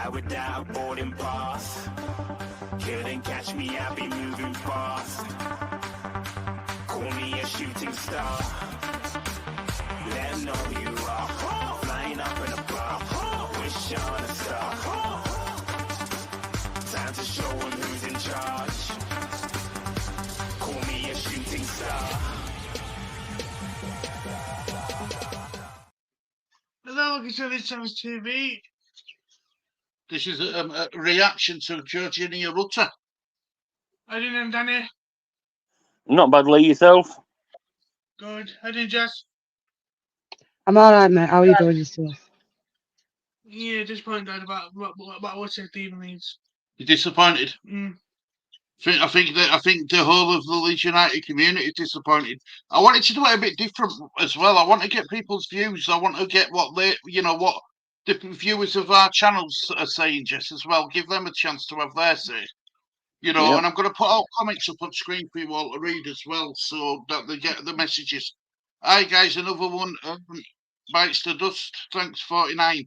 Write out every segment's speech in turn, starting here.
fly without a boarding pass. Couldn't catch me, I'll be moving fast. Call me a shooting star. Let 'em know who you are. Flying up in a bar. Wish on a star. Time to show 'em who's in charge. Call me a shooting star. Hello, welcome to Leeds TV. This is a reaction to Georgina Rutter. How you doing, Danny? Not badly, yourself? Good. How you doing, Jess? I'm alright, mate. How are you doing yourself? Yeah, disappointed about what's it even means. You're disappointed? Mm. I think the whole of the Leeds United community is disappointed. I wanted to do it a bit different as well. I want to get people's views. I want to get what what different viewers of our channels are saying, Jess, as well. Give them a chance to have their say. And I'm going to put all comments up on screen for you all to read as well, so that they get the messages. Hi guys, another one bites the dust. Thanks, 49.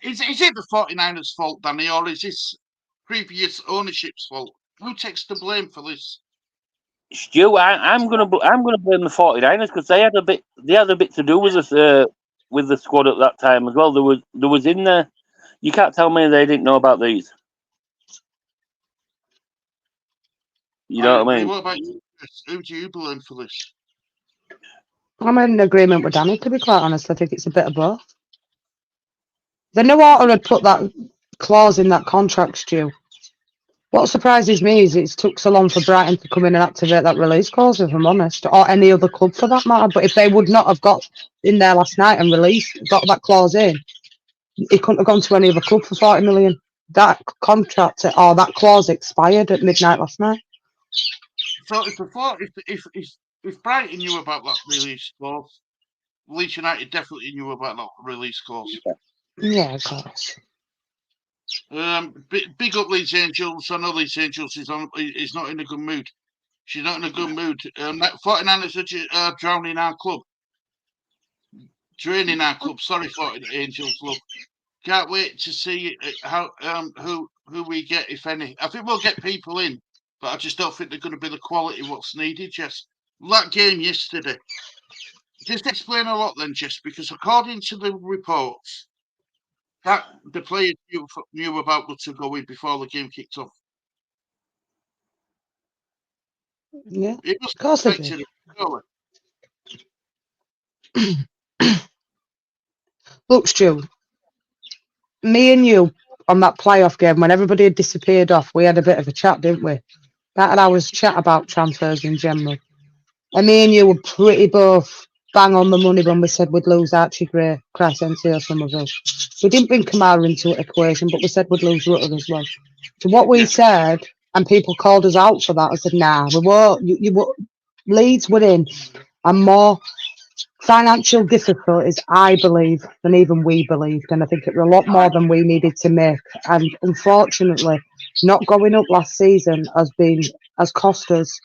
Is it the 49ers' fault, Danny, or is this previous ownership's fault? Who takes the blame for this? Stu, I'm gonna blame the 49ers because they had a bit to do with us with the squad at that time as well. There was in there. You can't tell me they didn't know about these. You know what I mean? What about you? Who do you blame for this? I'm in agreement with Danny, to be quite honest. I think it's a bit of both. The new author had put that clause in that contract, Stu. What surprises me is it took so long for Brighton to come in and activate that release clause, if I'm honest, or any other club for that matter. But if they would not have got in there last night and got that clause in, he couldn't have gone to any other club for 40 million. That contract or that clause expired at midnight last night. So if Brighton knew about that release clause, Leeds United definitely knew about that release clause. Yeah, of course. Big up Leeds Angels. I know Leeds Angels is not in a good mood. She's not in a good mood. 49ers are drowning our club. Draining our club. Sorry, 40 Angels club. Can't wait to see how who we get, if any. I think we'll get people in, but I just don't think they're going to be the quality what's needed, Jess. That game yesterday. Just explain a lot then, Jess, because according to the reports, that the players knew about Rutter going before the game kicked off. Yeah, of course they did. Look, Stu, me and you on that playoff game, when everybody had disappeared off, we had a bit of a chat, didn't we? That and I was chat about transfers in general. And me and you were pretty both bang on the money when we said we'd lose Archie Gray, Crescencio, Somerville. We didn't bring Kamara into the equation, but we said we'd lose Rutter as well. So what we said, and people called us out for that, I said, nah, we won't. Leeds were in and more financial difficulties, I believe, than even we believed. And I think it was a lot more than we needed to make. And unfortunately, not going up last season has cost us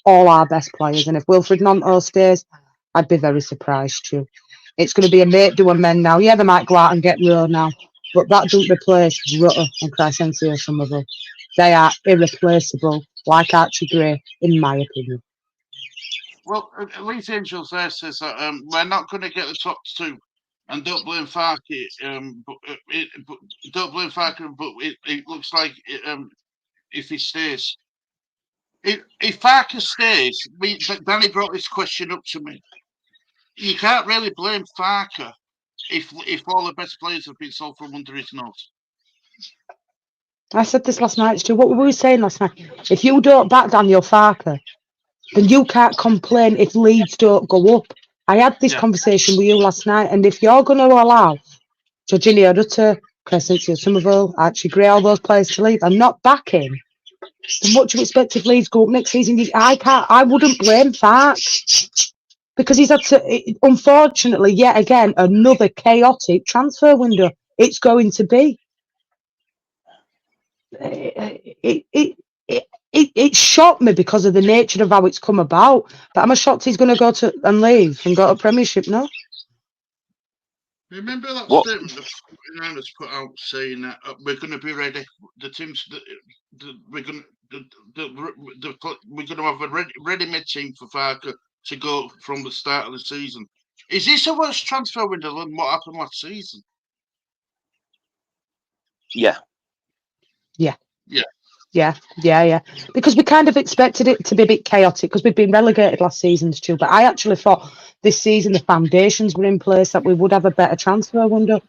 all our best players. And if Wilfred Gnonto stays, I'd be very surprised too. It's going to be a mate do a men now. Yeah, they might go out and get Rowe now, but that doesn't replace Rutter and Crescencio Somerville. They are irreplaceable, like Archie Gray, in my opinion. Well, Leeds Angels there says that we're not going to get the top two, and don't blame Farke. Don't blame Farke, but it looks like if he stays. If Farke stays, Danny brought this question up to me. You can't really blame Farke if all the best players have been sold from under his nose. I said this last night, Stu. What were we saying last night? If you don't back Daniel Farke, then you can't complain if Leeds don't go up. I had this conversation with you last night, and if you're going to allow Georgina Rutter, Crescencio Somerville, Archie Gray, all those players to leave, and not backing, then what do you expect if Leeds go up next season? I wouldn't blame Farke because he's had to, unfortunately, yet again, another chaotic transfer window. It's going to be. It shocked me because of the nature of how it's come about. But I'm shocked he's going to go to and leave and go to Premiership now. Remember that What? statement the 49ers put out saying that we're going to be ready. The teams, we're going to have a ready-made team for Farker to go from the start of the season. Is this a worse transfer window than what happened last season? Yeah. Yeah. Because we kind of expected it to be a bit chaotic because we'd been relegated last season, Stu. But I actually thought this season the foundations were in place that we would have a better transfer window.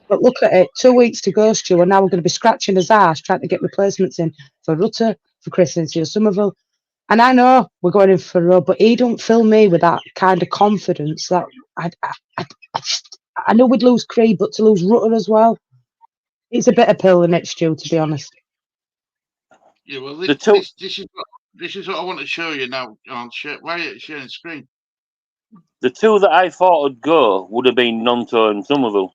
But look at it, 2 weeks to go, Stu, and now we're going to be scratching his ass trying to get replacements in for Rutter, for Christensen, Somerville. And I know we're going in for Rowe, but he don't fill me with that kind of confidence that I know we'd lose Creed, but to lose Rutter as well, it's a bitter pill in it, Stu, to be honest. Yeah, well, The this is what I want to show you now. Why are you sharing the screen? The two that I thought would go would have been Nonto and Somerville.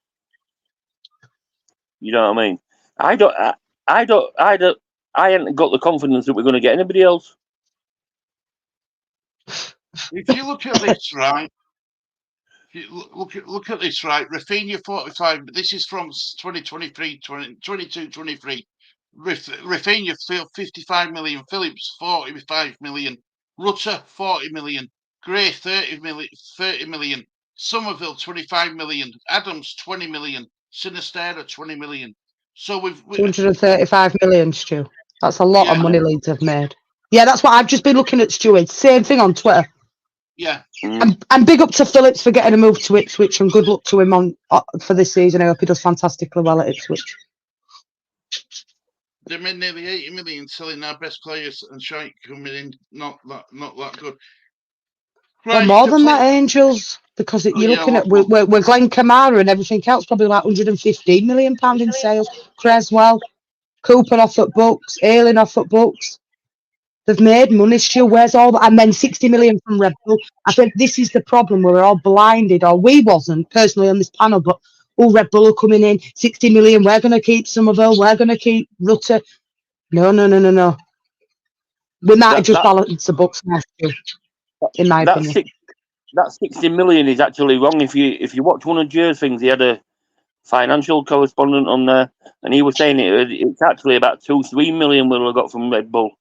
You know what I mean? I ain't got the confidence that we're going to get anybody else. If you look at this, right? If you look at this, right? Rafinha 45. This is from 2023, 22, 23. Rafinha 55 million. Phillips 45 million. Rutter 40 million. Gray 30 million. Somerville 25 million. Adams 20 million. Sinistera 20 million. So we've 235 million, Stu. That's a lot of Yeah. money Leeds have made. Yeah, that's what I've just been looking at, Stu. Same thing on Twitter. yeah. And big up to Phillips for getting a move to Ipswich, and good luck to him on for this season. I hope he does fantastically well at Ipswich. They made nearly 80 million selling our best players and Shite coming in not that good. Well, Right, more than that, Angels, because you're yeah, looking at with Glenn Kamara and everything else, probably like £115 million in sales. Creswell, Cooper off at Bucks, Ayling off at Bucks. They've made money, Stu. Where's all that? And then 60 million from Red Bull. I think this is the problem. We're all blinded, or we wasn't personally on this panel, but Red Bull are coming in, 60 million. We're going to keep Somerville. We're going to keep Rutter. No. We might have just balanced the books now, Stu, in my opinion. That 60 million is actually wrong. If you watch one of Jer's things, he had a financial correspondent on there, and he was saying it's actually about 2-3 million we'll have got from Red Bull.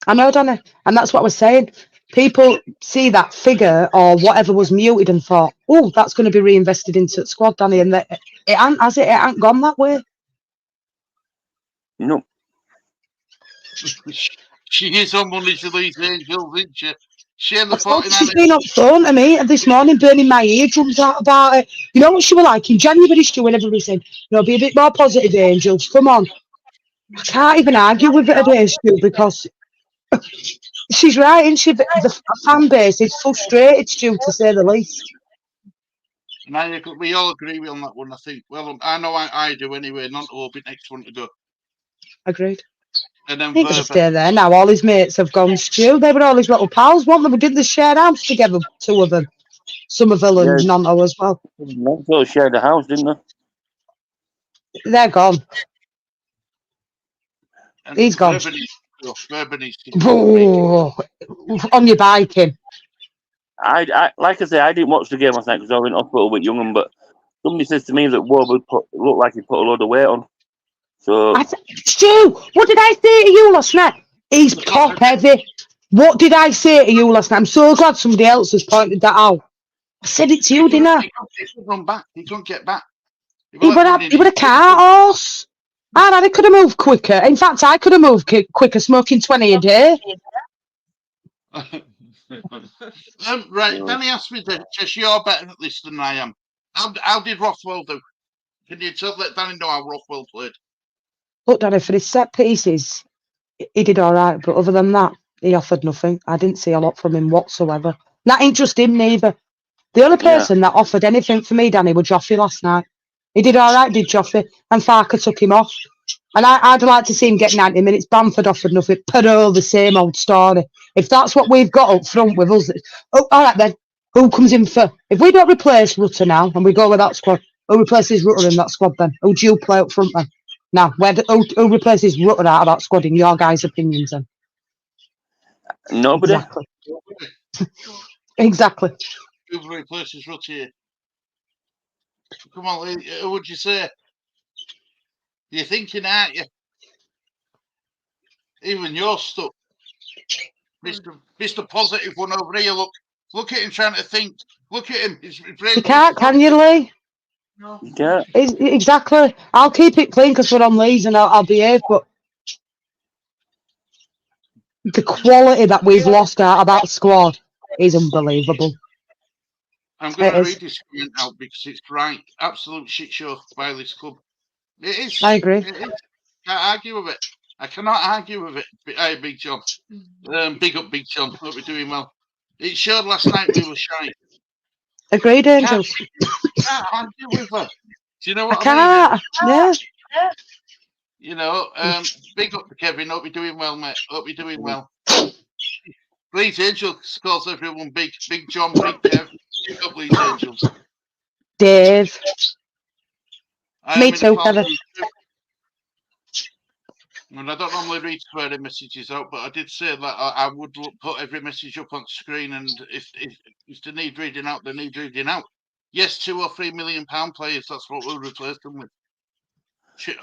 I know, Danny, and that's what I was saying. People see that figure or whatever was muted and thought, "Oh, that's going to be reinvested into the squad, Danny," and it ain't gone that way. No. She is on money to these Angels, isn't she? She and the She's been up phone to me this morning, burning my eardrums out about it. You know what she was like in January, Stu, when everybody said, be a bit more positive, Angels. Come on. I can't even argue with it today, Stu, because she's right, isn't she? The fan base is frustrated, Stu, to say the least. And we all agree on that one, I think. Well, I know I do anyway. Not will be next one to go. Agreed. And then He can stay there now. All his mates have gone, Stu. They were all his little pals, weren't they? We did the shared house together, two of them. Somerville and Nonto as well. Nonto shared a house, didn't they? They're gone. And he's gone. On your biking. I like I say, I didn't watch the game last night because I was in hospital with Young'un, but somebody says to me that Warburg looked like he put a load of weight on. So, Stu, what did I say to you last night? He's top heavy. What did I say to you last night? I'm so glad somebody else has pointed that out. I said it to you, didn't I? He couldn't run back. He couldn't get back. He would a cart horse. I could have moved quicker. In fact, I could have moved quicker, smoking 20 a day. Right, Danny asked me this. You're better at this than I am. How did Rothwell do? Can you let Danny know how Rothwell played? Look, Danny, for his set pieces, he did all right. But other than that, he offered nothing. I didn't see a lot from him whatsoever. That ain't just him, neither. The only person that offered anything for me, Danny, was Joffrey last night. He did all right, did Joffrey, and Farker took him off. And I'd like to see him get 90 minutes. Bamford offered nothing. Perot, the same old story. If that's what we've got up front with us, all right then. Who comes in for? If we don't replace Rutter now and we go with that squad, who replaces Rutter in that squad then? Who do you play up front then? Now, who replaces Rutter out of that squad in your guys' opinions then? Nobody. Exactly. Who replaces Rutter here? Come on, Lee, who would you say? You're thinking, aren't you? Even you're stuck. Mr. Positive one over here. Look at him trying to think. Look at him. You can't, can you, Lee? No. Yeah. Exactly. I'll keep it clean because we're on Leeds and I'll behave, but the quality that we've lost out of that squad is unbelievable. I'm going to It is. read this comment out because it's right. Absolute shit show by this club. It is. I agree. It is. Can't argue with it. I cannot argue with it. Hey, Big John. Big up, Big John. Hope we're doing well. It showed last night we were shy. Agreed, Angels. Can't argue with her. Do you know what I mean? can't. Yeah. You know, big up to Kevin. Hope you're doing well, mate. Hope you're doing well. Leeds Angels calls everyone big. Big John, Big Kev. Big up, Leeds Angels. Dave. I Me too, Kevin. And I don't normally read swearing messages out, but I did say that I would put every message up on screen, and if they need reading out, they need reading out. Yes, £2 or £3 million players. That's what we'll replace them with. Cheap.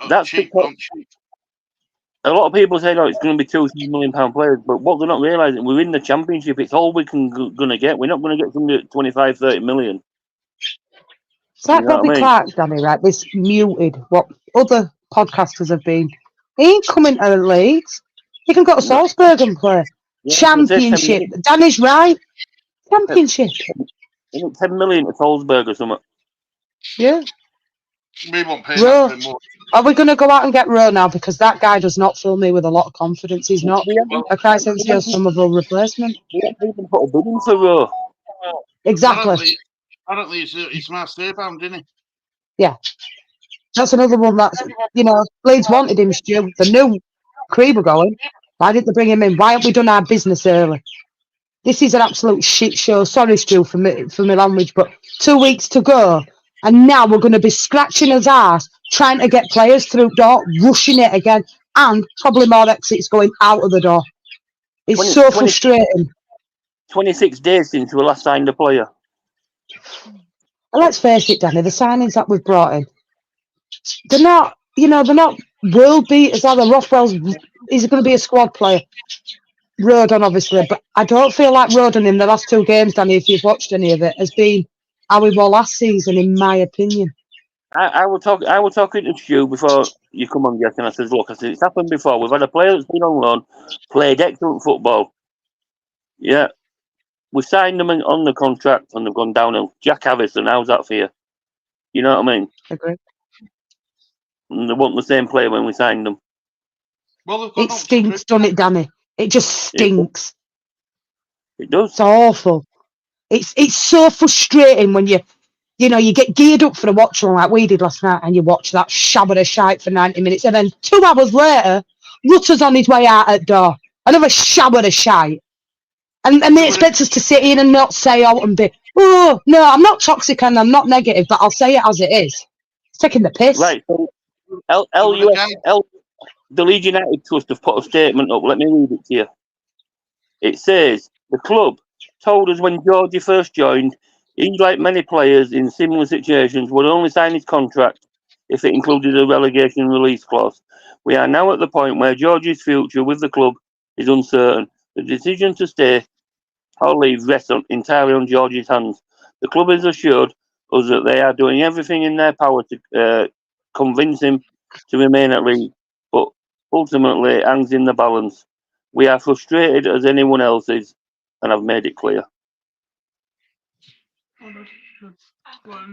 A lot of people say, "No, it's going to be £2-3 million players," but what they're not realising, we're in the Championship. It's all we can going to get. We're not going to get somebody at 25-30 million. It's like Robbie Clark, Danny, right? This muted what other podcasters have been. He ain't coming to Leeds. He can go to Salzburg and play. Yeah, Championship. Danny's right. Championship. 10 million at Salzburg or something. Yeah. We won't pay that anymore. Are we going to go out and get Rowe now? Because that guy does not fill me with a lot of confidence. He's not a Crysencio Somerville replacement. We haven't even put a bid in for Rowe. Exactly. Apparently he's Marseille bound, isn't he? Yeah. That's another one that's, Leeds wanted him, Stu. The new Cree were going. Why didn't they bring him in? Why haven't we done our business early? This is an absolute shit show. Sorry, Stu, for my language, but 2 weeks to go. And now we're going to be scratching his ass, trying to get players through the door, rushing it again, and probably more exits going out of the door. It's so frustrating. 26 days since we last signed a player. And let's face it, Danny, the signings that we've brought in, they're not world beaters, are they? Rothwell's, he's going to be a squad player. Rodon, obviously, but I don't feel like Rodon in the last 2 games, Danny, if you've watched any of it, has been how he was last season, in my opinion. I was talking to Stu before you come on, Jack, and I said, look, it's happened before. We've had a player that's been on loan, played excellent football. Yeah. We signed them on the contract and they've gone downhill. Jack Harrison, how's that for you? You know what I mean? Agree. And they weren't the same player when we signed them. Well, it stinks, doesn't it, Danny? It just stinks. It does. It's awful. It's so frustrating when you get geared up for a watch along like we did last night, and you watch that shabber of shite for 90 minutes, and then 2 hours later, Rutter's on his way out at door. Another shabber of shite. And they expect us to sit in and not say out and be, oh, no, I'm not toxic and I'm not negative, but I'll say it as it is. It's taking the piss. Right. The Leeds United Trust have put a statement up. Let me read it to you. It says, the club told us when Georgie first joined, he, like many players in similar situations, would only sign his contract if it included a relegation release clause. We are now at the point where Georgie's future with the club is uncertain. The decision to stay or leave rests entirely on Georgie's hands. The club has assured us that they are doing everything in their power to convince him to remain at Leeds, but ultimately it hangs in the balance. We are frustrated as anyone else is, and I've made it clear.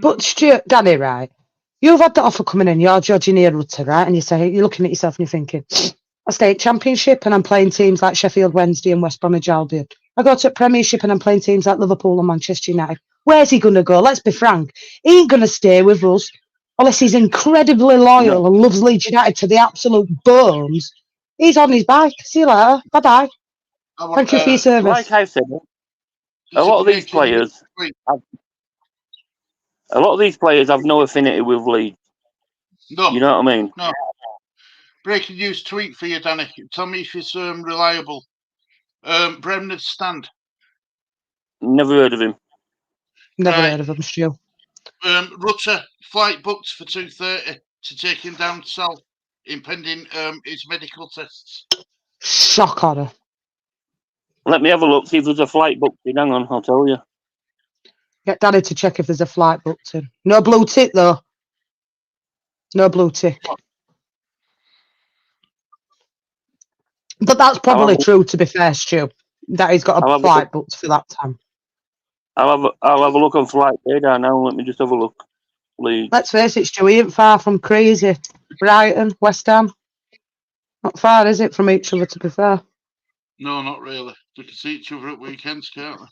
But Stuart, Danny, right? You've had the offer coming in, you're judging here, Rutter, right? And you're looking at yourself and you're thinking, I stay at Championship and I'm playing teams like Sheffield Wednesday and West Bromwich Albion. I go to Premiership and I'm playing teams like Liverpool and Manchester United. Where's he going to go? Let's be frank. He ain't going to stay with us unless he's incredibly loyal and loves Leeds United to the absolute bones. He's on his bike. See you later. Bye-bye. Thank you for your service. Like I've said, a lot of these players have no affinity with Leeds. No. You know what I mean? No. Breaking news tweet for you, Danny. Tell me if it's reliable. Bremner's stand. Never heard of him. Never heard of him, Stu. Rutter, flight booked for 2:30 to take him down south, impending his medical tests. Shock on her. Let me have a look, see if there's a flight booked in. Hang on, I'll tell you. Get Daddy to check if there's a flight booked in. No blue tick, though. No blue tick. But that's probably true, to be fair, Stu, that he's got a flight booked for that time. I'll have a look on flight radar now. Let me just have a look, please. Let's face it, Stu, he ain't far from crazy. Brighton, West Ham. Not far, is it, from each other, to be fair? No, not really. They can see each other at weekends, can't they?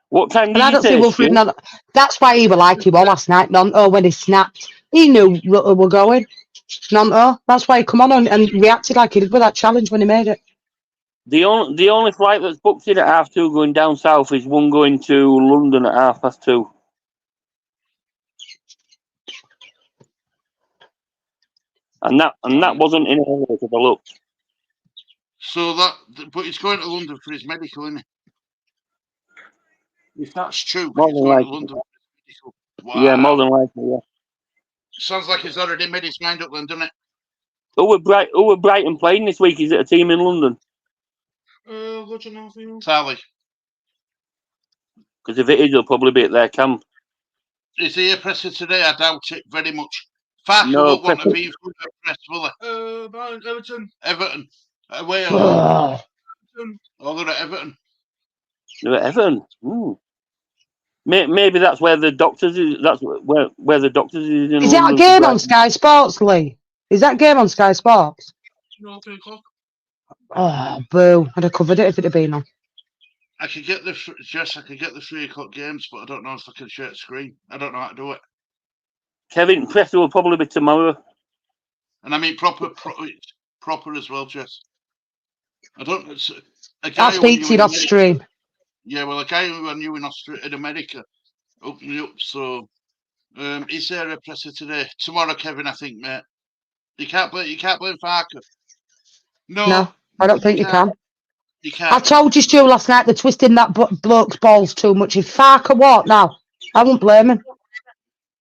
What time did I you don't see say, Wilfred. Stu? That's why he was like he was last night, Nonto, when he snapped. He knew Rutter were going. Nonto. That's why he come on and reacted like he did with that challenge when he made it. The only flight that's booked in at 2:30 going down south is one going to London at 2:30. And that wasn't in a hurry because I looked. So but he's going to London for his medical, isn't he? If that's true, More he's than going likely. to London for his medical. Wow. Yeah, more than likely, yeah. Sounds like he's already made his mind up then, doesn't it? Who were Brighton playing this week? Is it a team in London? What do you know for you? Tally. Because if it is, it'll probably be at their camp. Is he a presser today? I doubt it very much. Farker No, won't want to be in front of press, will he? Everton. Everton. Away or Oh. Oh, they're at Everton. They're at Everton. Maybe that's where the doctors is. That's where the doctors is. Is that a game on Sky Sports, Lee? Is that game on Sky Sports? No, 3 o'clock. Oh, boo. I'd have covered it if it had been on. I could get the 3 o'clock games, but I don't know if I can share the screen. I don't know how to do it. Kevin, presser will probably be tomorrow. And I mean proper as well, Jess. I don't. I'll speak to you off stream. Yeah, well, a guy who I knew in America opened me up. So, is there a presser today? Tomorrow, Kevin, I think, mate. You can't blame Farker. No, I don't think you can. You can't. I told you, Stu, last night they're twisting that bloke's balls too much. If Farker what now? I wouldn't blame him.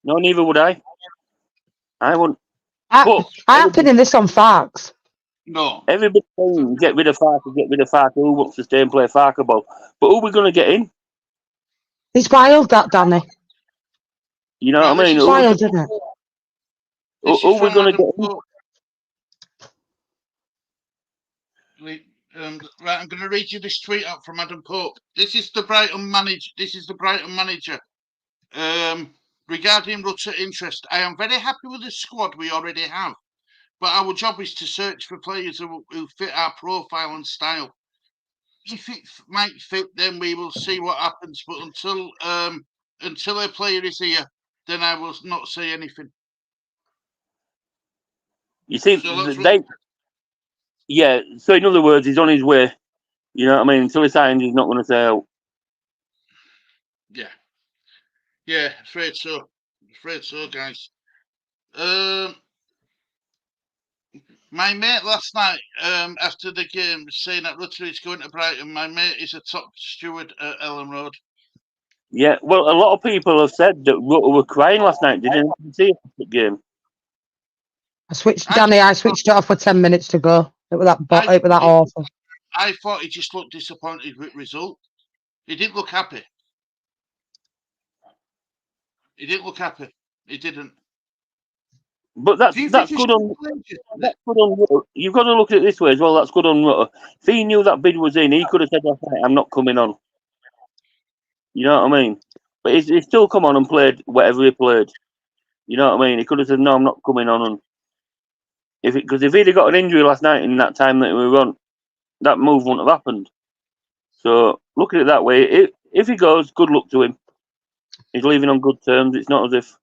No, neither would I. I wouldn't. I am pinning this on Farks. No. Everybody's saying get rid of Farker. Who wants to stay and play Farker ball? But who are we going to get in? It's wild, that, Danny. You know what I mean? It's wild, isn't it? Who are we going to get in? Right, I'm going to read you this tweet out from Adam Pope. This is the Brighton manager. Regarding Rutter interest, I am very happy with the squad we already have, but our job is to search for players who fit our profile and style. If it might fit, then we will see what happens. But until a player is here, then I will not say anything. You see, yeah. So in other words, he's on his way. You know what I mean? Until he signs, he's not going to say out. Yeah, afraid so, guys. My mate last night, after the game, saying that Rutter is going to Brighton. My mate is a top steward at Ellen Road. Yeah, well, a lot of people have said that Rutter were crying last night. Didn't see the game. I switched it off with 10 minutes to go. It was that awful. I thought he just looked disappointed with the result. He didn't look happy. He didn't. But that's good on. That's good on Rutter. You've got to look at it this way as well. That's good on Rutter. If he knew that bid was in, he could have said, "I'm not coming on." You know what I mean? But he still come on and played whatever he played. You know what I mean? He could have said, "No, I'm not coming on." And because if he'd have got an injury last night in that time that we were on, that move wouldn't have happened. So look at it that way. If he goes, good luck to him. He's leaving on good terms. It's not as if.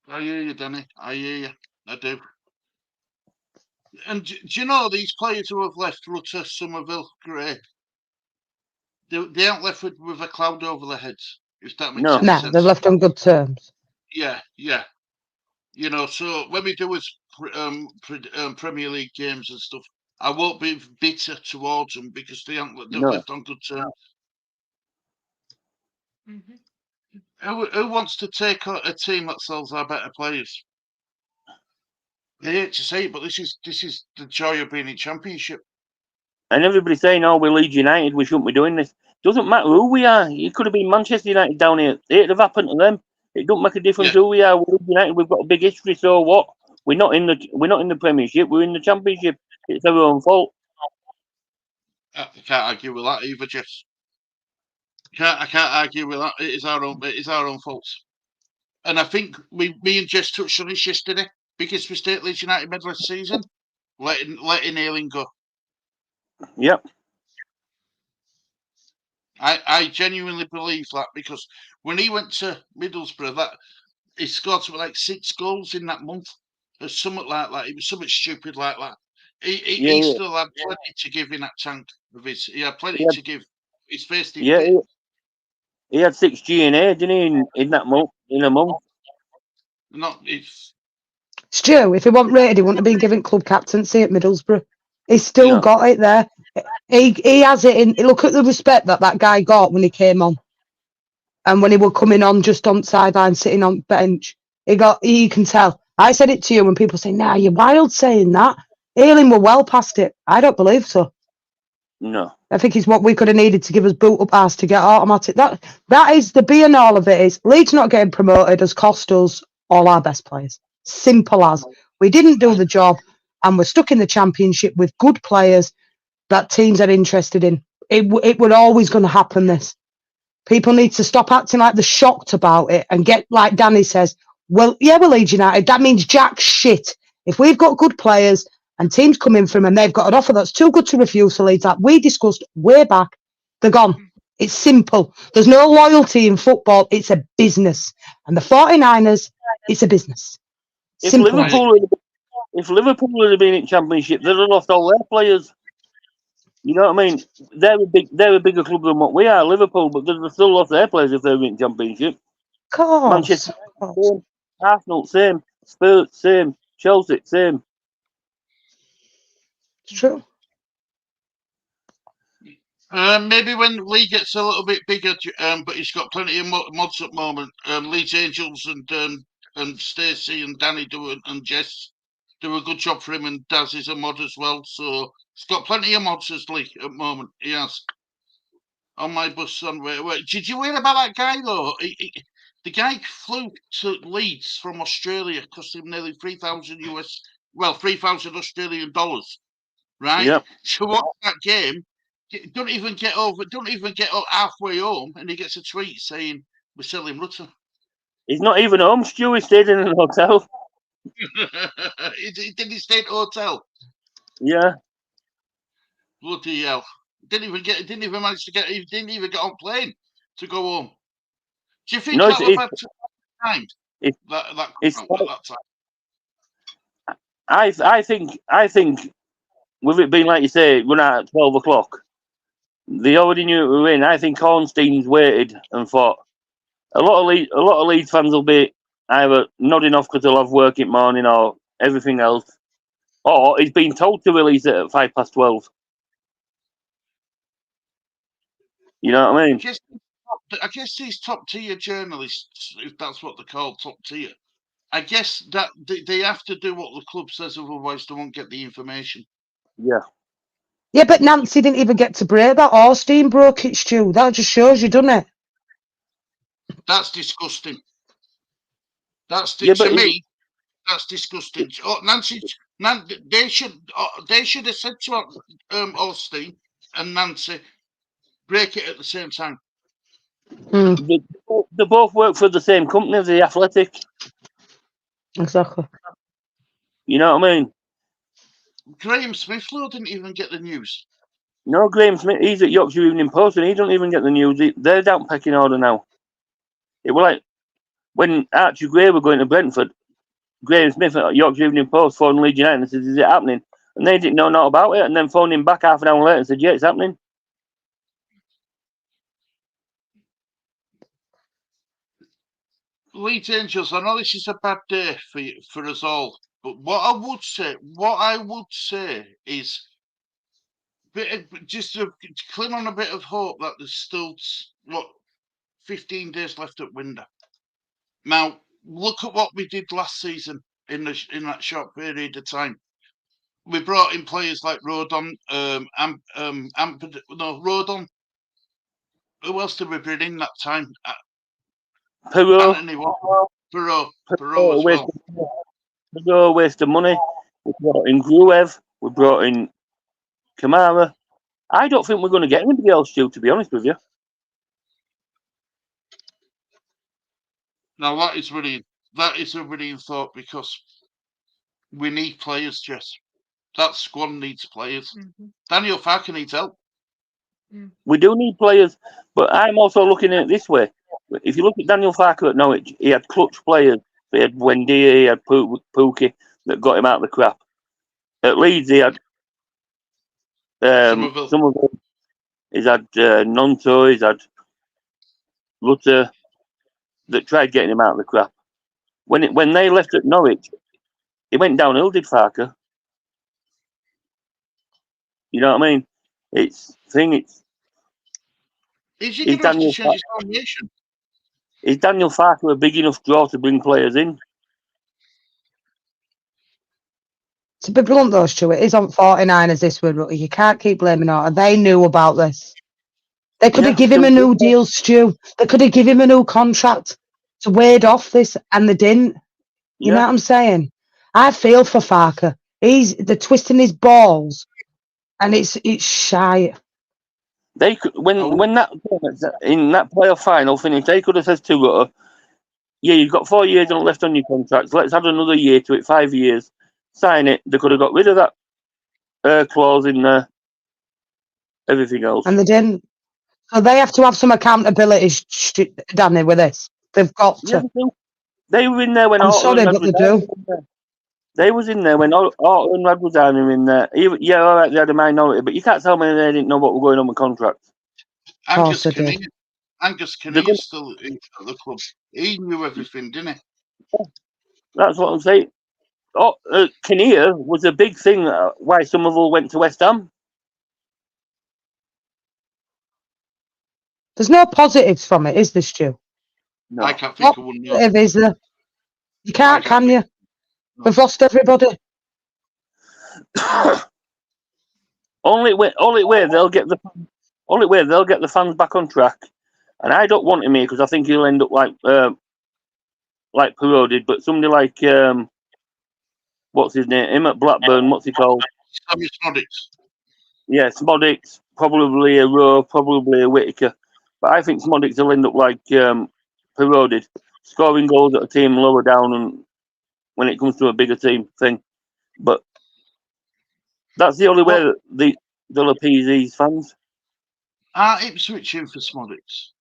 I hear you, Danny. I hear you. I do. And do you know these players who have left Rutter, Somerville, Gray? They aren't left with a cloud over their heads. If that makes sense. No, they're left on good terms. Yeah. You know, so when we do his Premier League games and stuff, I won't be bitter towards them because they've No. left on good terms. Mhm. Who wants to take a team that sells our better players? I hate to say it, but this is the joy of being in Championship. And everybody's saying, "Oh, we're Leeds United. We shouldn't be doing this." Doesn't matter who we are. It could have been Manchester United down here. It'd have happened to them. It don't make a difference Yeah. who we are. We're Leeds United. We've got a big history. So what? We're not in the Premiership. We're in the Championship. It's our own fault. I can't argue with that either, Jess. I can't argue with that. It is our own fault. And I think me and Jess touched on this yesterday. Biggest mistake Leeds United made last season, letting Ayling go. Yep. I genuinely believe that because when he went to Middlesbrough, that he scored something like 6 goals in that month, or something like that. It was something stupid like that. He Yeah. still had plenty to give in that tank of his. He had plenty Yeah. to give. He's faced in Yeah. pit. He had 6 G&A, didn't he? In that month. In a month. Not if Stu, if he wasn't rated, he wouldn't have been given club captaincy at Middlesbrough. He's still No. got it there. He has it in. Look at the respect that guy got when he came on, and when he was coming on just on sideline, sitting on bench. You can tell. I said it to you when people say, "Nah, you're wild saying that." Ayling were well past it. I don't believe so. No. I think it's what we could have needed to give us boot up ass to get automatic. That is the be and all of it. Is Leeds not getting promoted has cost us all our best players. Simple as. We didn't do the job, and we're stuck in the Championship with good players that teams are interested in. It would always going to happen. This people need to stop acting like they're shocked about it and get like Danny says. Well, yeah, we're Leeds United. That means jack shit. If we've got good players and teams come in from them and they've got an offer that's too good to refuse to Leeds, that we discussed way back, they're gone. It's simple. There's no loyalty in football. It's a business. And the 49ers, it's a business. If Simple as. Liverpool had been in Championship, they'd have lost all their players. You know what I mean? They're a bigger club than what we are, Liverpool, but they'd have still lost their players if they were in Championship. Of course. Manchester, same. Arsenal, same. Spurs, same. Chelsea, same. It's true. maybe when the league gets a little bit bigger, but he's got plenty of mods at the moment. Leeds Angels and Stacey and Danny and Jess do a good job for him, and Daz is a mod as well. So he's got plenty of mods as league at the moment. He has. On my bus on where did you hear about that guy though? The guy flew to Leeds from Australia, cost him nearly 3,000 3,000 Australian dollars, right? Yep. To watch that game. Don't even get halfway home, and he gets a tweet saying we're selling Rutter. He's not even home, Stu. He stayed in an hotel. He didn't stay at a hotel. Yeah. Bloody hell! Didn't even manage to get. He didn't even get on plane to go home. Do you think No, that would have time? That time. I think with it being like you say, run out at 12 o'clock, they already knew it were in. I think Ornstein's waited and thought a lot of Leeds fans will be either nodding off because they'll have work in the morning or everything else, or he's been told to release it at 12:05. You know what I mean? I guess these top tier journalists, if that's what they're called, top tier, I guess that they have to do what the club says, otherwise they won't get the information. Yeah. Yeah, but Nancy didn't even get to break that. Ornstein broke it, Stu. That just shows you, doesn't it? That's disgusting. To me, that's disgusting. Oh, Nancy, they should have said to Ornstein and Nancy, break it at the same time. They both work for the same company, The Athletic. Exactly. You know what I mean? Graham Smithlow didn't even get the news. No, Graham Smith, he's at Yorkshire Evening Post and he don't even get the news. They're down pecking order now. It was like when Archie Gray were going to Brentford, Graham Smith at Yorkshire Evening Post phoned Leeds United and said, "Is it happening?" And they didn't know not about it, and then phoned him back half an hour later and said, "Yeah, it's happening." Leeds Angels, I know this is a bad day for us all, but what I would say is just to cling on a bit of hope that there's still 15 days left at window. Now look at what we did last season in that short period of time. We brought in players like Rodon, Rodon. Who else did we bring in that time? Perot. Anthony Perot as well. No waste of money. We brought in Gruev. We brought in Kamara. I don't think we're going to get anybody else, Stu, to be honest with you. Now that is a brilliant thought, because we need players, Jess. That squad needs players. Mm-hmm. Daniel Farke needs help. We do need players, but I'm also looking at it this way. If you look at Daniel Farke at Norwich, he had clutch players. He had Wendy, he had Pookie that got him out of the crap. At Leeds, he had Somerville. He's had Nonto, he's had Rutter that tried getting him out of the crap. When they left at Norwich, he went downhill, did Farke. You know what I mean? Is Daniel Farke a big enough draw to bring players in? To be blunt though, Stu, it is on 49ers this week, Rutter. You can't keep blaming Rutter. They knew about this. They could have given him a new deal, Stu. They could have given him a new contract to ward off this, and they didn't. You know what I'm saying? I feel for Farke. They're twisting his balls, and it's shy. They could, when that in that playoff final finish, they could have said to Rutter, "Yeah, you've got 4 years left on your contract. Let's add another year to it, 5 years. Sign it." They could have got rid of that clause in there. Everything else, and they didn't. So they have to have some accountability, Danny, with this. They've got to. They were in there when I'm sorry, but they do. They was in there when Orton and Rad was down in there. Yeah, all right, they had a minority, but you can't tell me they didn't know what was going on with contracts. Angus Kinnear still at the club. He knew everything, didn't he? That's what I'm saying. Kinnear was a big thing why Somerville went to West Ham. There's no positives from it, is there, Stu? No. I can't think of one. What is there? You can't, can you? No. We've lost everybody. Only way they'll get the fans back on track, and I don't want him here because I think he'll end up like Perot did, but somebody like what's his name? Him at Blackburn. What's he called? Sammy Smodics. Yeah, Smodics. Probably a Rowe. Probably a Whittaker. But I think Smodics will end up like Perot did, scoring goals at a team lower down, and when it comes to a bigger team thing. But that's the only way that they'll appease these fans. Ipswich in for Smodics.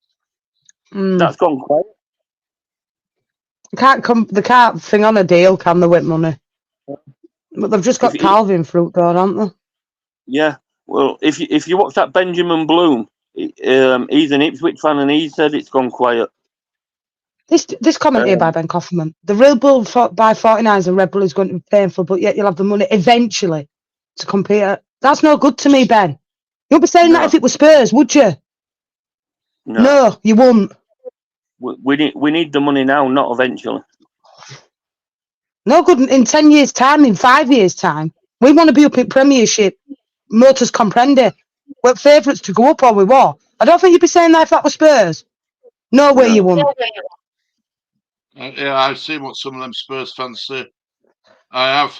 That's gone quiet. They can't thing on a deal, can they, with money? But they've just got Calvin Fruit there, haven't they? Yeah. Well, if you watch that Benjamin Bloom, he's an Ipswich fan, and he said it's gone quiet. This comment here by Ben Kaufman. The real bull by 49ers and Red Bull is going to be painful, but yet you'll have the money eventually to compete. That's no good to me, Ben. You'll be saying that if it was Spurs, would you? No, you wouldn't. We need the money now, not eventually. No good in 10 years' time, in 5 years' time. We want to be up in Premiership, Motors Comprende. We're favourites to go up, or we were. I don't think you'd be saying that if that was Spurs. No way you wouldn't. Yeah, I've seen what some of them Spurs fans say. I have.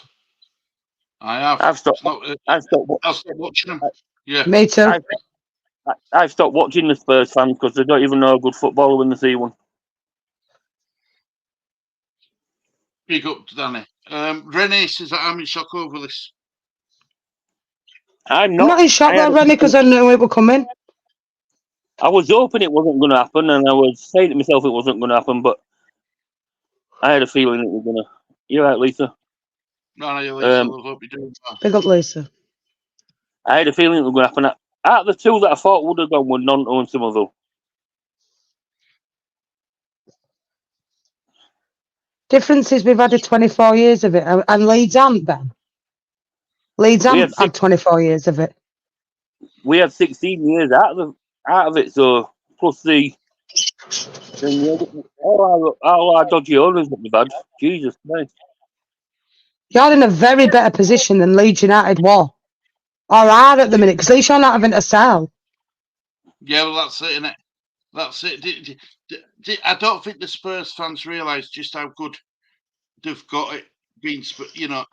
I've stopped watching them. Yeah, me too. I've stopped watching the Spurs fans because they don't even know a good footballer when they see one. Big up, Danny. Rennie says that I'm in shock over this. I'm not in shock, though, Rennie, because I knew it would come in. I was hoping it wasn't going to happen, and I was saying to myself it wasn't going to happen, but I had a feeling it was going to. You're right, Lisa. No, you're Lisa. I hope you're doing well. Big up, Lisa. I had a feeling it was going to happen. Out of the two that I thought would have gone were Nonto and Somerville. Difference is we've had 24 years of it, and Leeds aren't, Ben. Leeds haven't had 24 years of it. we had 16 years out of it. So plus all our dodgy owners that we've had. Jesus Christ. You're in a very better position than Leeds United were, or are at the minute, because at least you're not having to sell. Yeah, well, that's it, innit? That's it. I don't think the Spurs fans realise just how good they've got it. Being,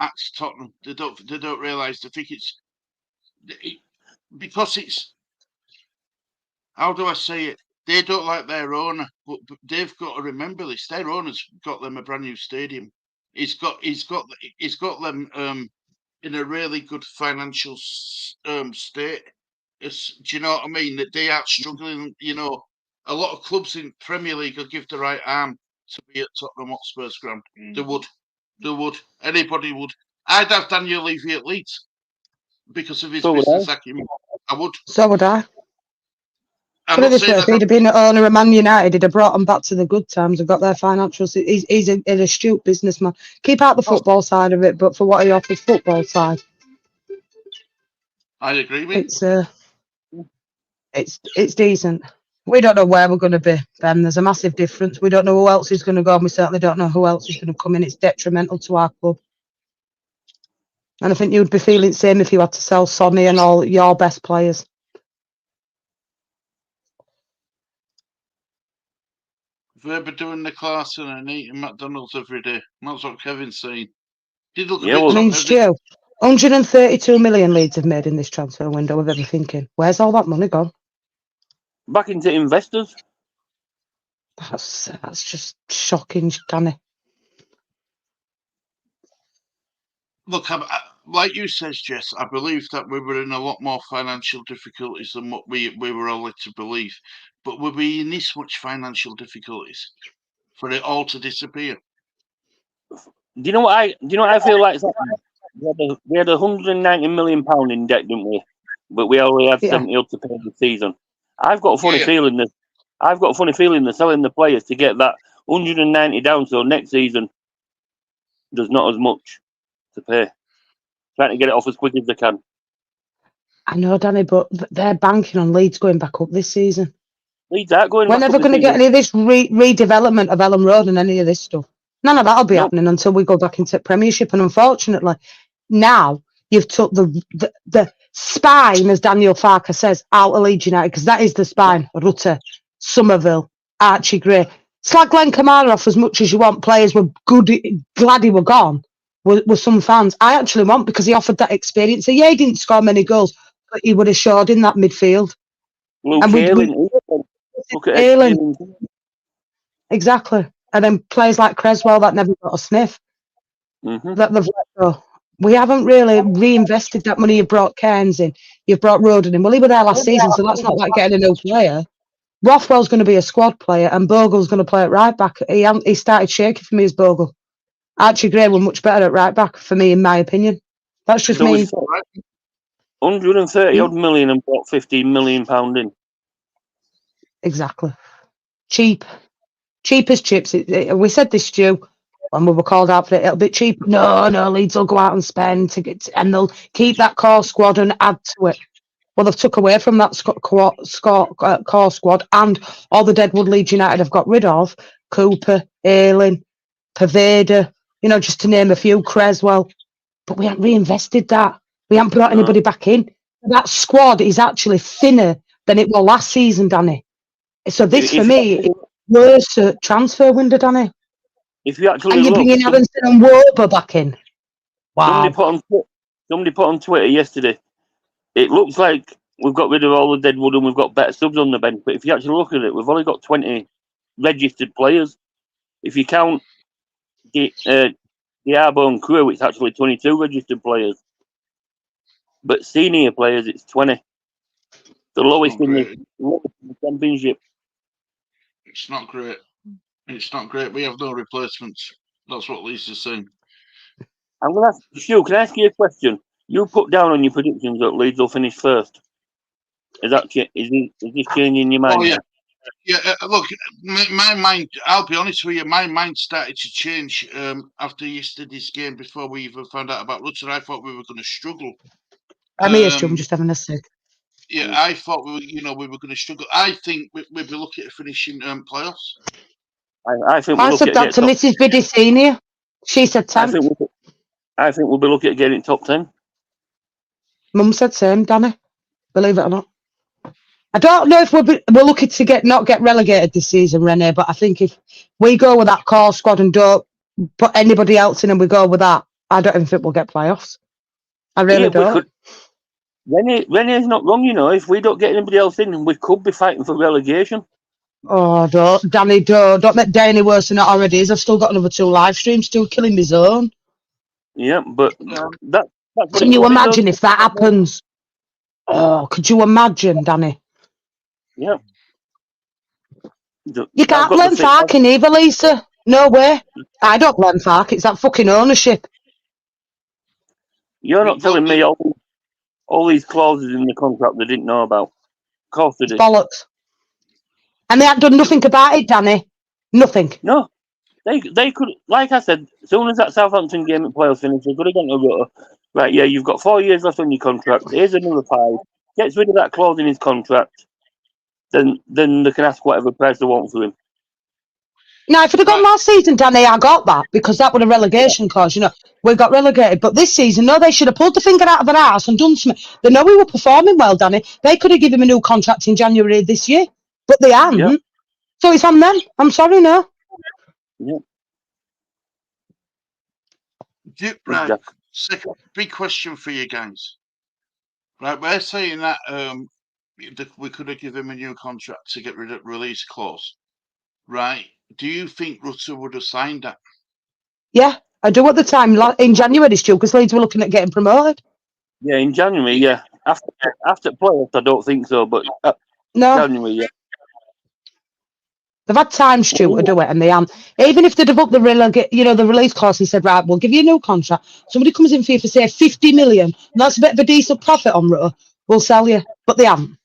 at Tottenham, they don't realise. They think because it's. How do I say it? They don't like their owner, but they've got to remember this. Their owner's got them a brand new stadium. He's got them in a really good financial state. Do you know what I mean? That they are struggling. A lot of clubs in Premier League will give the right arm to be at Tottenham Hotspur's ground. They would. Anybody would. I'd have Daniel Levy at Leeds because of his business acumen. I would. So would I. Put it this way, if he'd have been an owner of Man United, he'd have brought them back to the good times and got their financials. He's an astute businessman. Keep out the football side of it, but for what he offers football side, I agree with it's decent. We don't know where we're going to be, Ben. There's a massive difference. We don't know who else is going to go, and we certainly don't know who else is going to come in. It's detrimental to our club. And I think you'd be feeling the same if you had to sell Sonny and all your best players. Verba doing the Clarkson and eating McDonald's every day. That's what Kevin's saying. Stu, 132 million Leeds have made in this transfer window with everything in. Where's all that money gone? Back into investors. That's just shocking, Danny. Look, like you said, Jess, I believe that we were in a lot more financial difficulties than what we were all led to believe. But we'll be in this much financial difficulties for it all to disappear. Do you know what I feel like? We had £190 million in debt, didn't we? But we only had 70 up to pay the season. I've got a funny feeling they're selling the players to get that 190 down, so next season there's not as much to pay. Trying to get it off as quick as they can. I know, Danny, but they're banking on Leeds going back up this season. Leeds aren't going. We're never going to get any of this redevelopment of Ellen Road and any of this stuff. None of that'll be happening until we go back into Premiership. And unfortunately, now you've took the spine, as Daniel Farker says, out of Leeds United, because that is the spine. Rutter, Somerville, Archie Gray. Slag Glenn Kamara off as much as you want. Players were glad he were gone. Were some fans. I actually want, because he offered that experience. So yeah, he didn't score many goals, but he would have showed in that midfield. Look at Ayling. Exactly. And then players like Creswell that never got a sniff. That they've let go. We haven't really reinvested that money. You've brought Cairns in. You've brought Roden in. Well, he was there last season, so that's not like getting a new player. Rothwell's going to be a squad player, and Bogle's going to play at right back. He started shaking for me as Bogle. Archie Gray were much better at right back for me, in my opinion. That's just me. 130 odd million and brought £15 million in. Exactly. Cheap as chips. We said this, Stu, when we were called out for it. It'll be cheap. No, Leeds will go out and spend and they'll keep that core squad and add to it. Well, they've took away from that core squad, and all the Deadwood Leeds United have got rid of. Cooper, Ayling, Paveda, just to name a few, Creswell. But we haven't reinvested that. We haven't brought anybody back in. That squad is actually thinner than it was last season, Danny. So this, for me, is worse transfer window, Danny. If you actually and you're bringing Aronson and Warber back in. Wow. Somebody put on Twitter yesterday, it looks like we've got rid of all the Deadwood and we've got better subs on the bench. But if you actually look at it, we've only got 20 registered players. If you count the Arbone crew, it's actually 22 registered players. But senior players, it's 20. The lowest in the championship. It's not great. It's not great. We have no replacements. That's what Lisa's saying. I'm going to ask Stu, can I ask you a question? You put down on your predictions that Leeds will finish first. Is this changing your mind? Oh, yeah. Yeah, look, my mind, I'll be honest with you, my mind started to change after yesterday's game before we even found out about Rutter. I thought we were going to struggle. I'm here, Stu, I'm just having a sip. Yeah, I thought we were going to struggle. I think we'd be looking at finishing playoffs. I think we'll I look said at that to getting top. Mrs. Biddy Senior. She said I 10th. think we'll be looking at getting top 10. Mum said same, Danny. Believe it or not. I don't know if we're looking to not get relegated this season, Renee, but I think if we go with that core squad and don't put anybody else in and we go with that, I don't even think we'll get playoffs. I really Yeah, we don't. could. Renee's not wrong, you know. If we don't get anybody else in, we could be fighting for relegation. Oh, don't, Danny, don't make day any worse than it already is. I've still got another 2 live streams, still killing my zone. Yeah, but that's what Can it you could be, imagine though. if that happens? Oh, could you imagine, Danny? Yeah. You I've can't got the blame thing. Farking either, Lisa. No way. I don't blame Fark. It's that fucking ownership. You're not Well, telling me all these clauses in the contract they didn't know about. Of course they It's did. bollocks. And they haven't done nothing about it, Danny. Nothing. No, they could, like I said, as soon as that Southampton game at playoffs finished, they could have gone to Rutter. Right, yeah, you've got 4 years left on your contract. Here's another 5. Gets rid of that clause in his contract. Then they can ask whatever price they want for him. Now, if it had gone last season, Danny, I got that because that was a relegation clause. You know, we got relegated. But this season, no, they should have pulled the finger out of their arse and done something. They know we were performing well, Danny. They could have given him a new contract in January this year, but they hadn't. Yeah. So it's on them. I'm sorry, no. Yeah. Right. Exactly. Second big question for you guys. Right, we're saying that we could have given him a new contract to get rid of release clause. Right? Do you think Rutter would have signed that? Yeah, I do at the time in January, Stu, because Leeds were looking at getting promoted. Yeah, in January, yeah. After playoffs, I don't think so, but No, January, yeah. they've had time, Stu, to do it, and they haven't. Even if they'd have upped the the release clause and said, right, we'll give you a new contract. Somebody comes in for you for say 50 million, and that's a bit of a decent profit on Rutter. We'll sell you, but they haven't.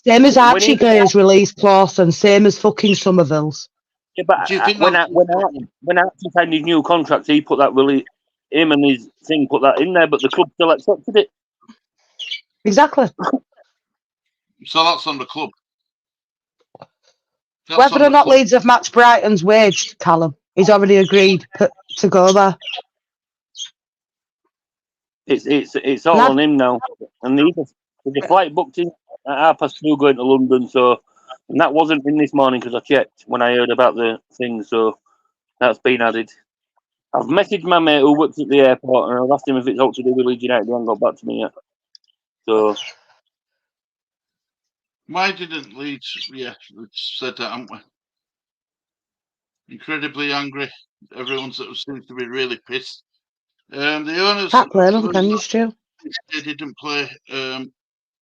Same as Archie Gay's release clause, and same as fucking Somerville's. Yeah, but Do you think when Archie signed his new contract, he put that him and his thing put that in there, but the club still accepted it. Exactly. So that's on the club. That's Whether on or the not club. Leeds have matched Brighton's wage, Callum, he's already agreed to go there. It's all on him now, and there's a flight booked in at 2:30 going to London. So, and that wasn't in this morning because I checked when I heard about the thing. So that's been added. I've messaged my mate who works at the airport and I've asked him if it's all to do with Leeds United. He hasn't got back to me yet. So Why didn't Leeds? Yeah, we've said that, haven't we? Incredibly angry. Everyone seems to be really pissed. The owners Can't blame them, can you, Stu? they didn't play.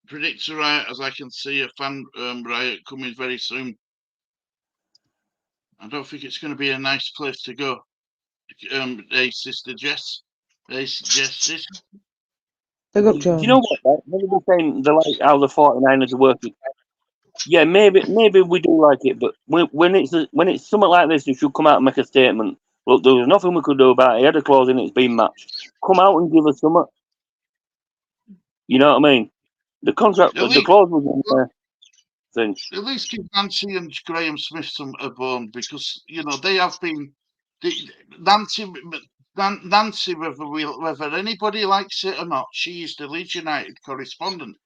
Predicts a riot, as I can see a fan riot coming very soon. I don't think it's going to be a nice place to go. Hey, Sister Jess. Hey, Jess. Big up, do Joe. you know what? Maybe they're saying they like how the 49ers are working. Yeah, maybe we do like it, but when it's something like this, you should come out and make a statement. Look, there was nothing we could do about it. He had a clause in it, it's been matched. Come out and give us something. You know what I mean? The contract, the clause was in there. Thing. At least give Nancy and Graham Smith a bone because they have been. Nancy, whether anybody likes it or not, she is the Leeds United correspondent.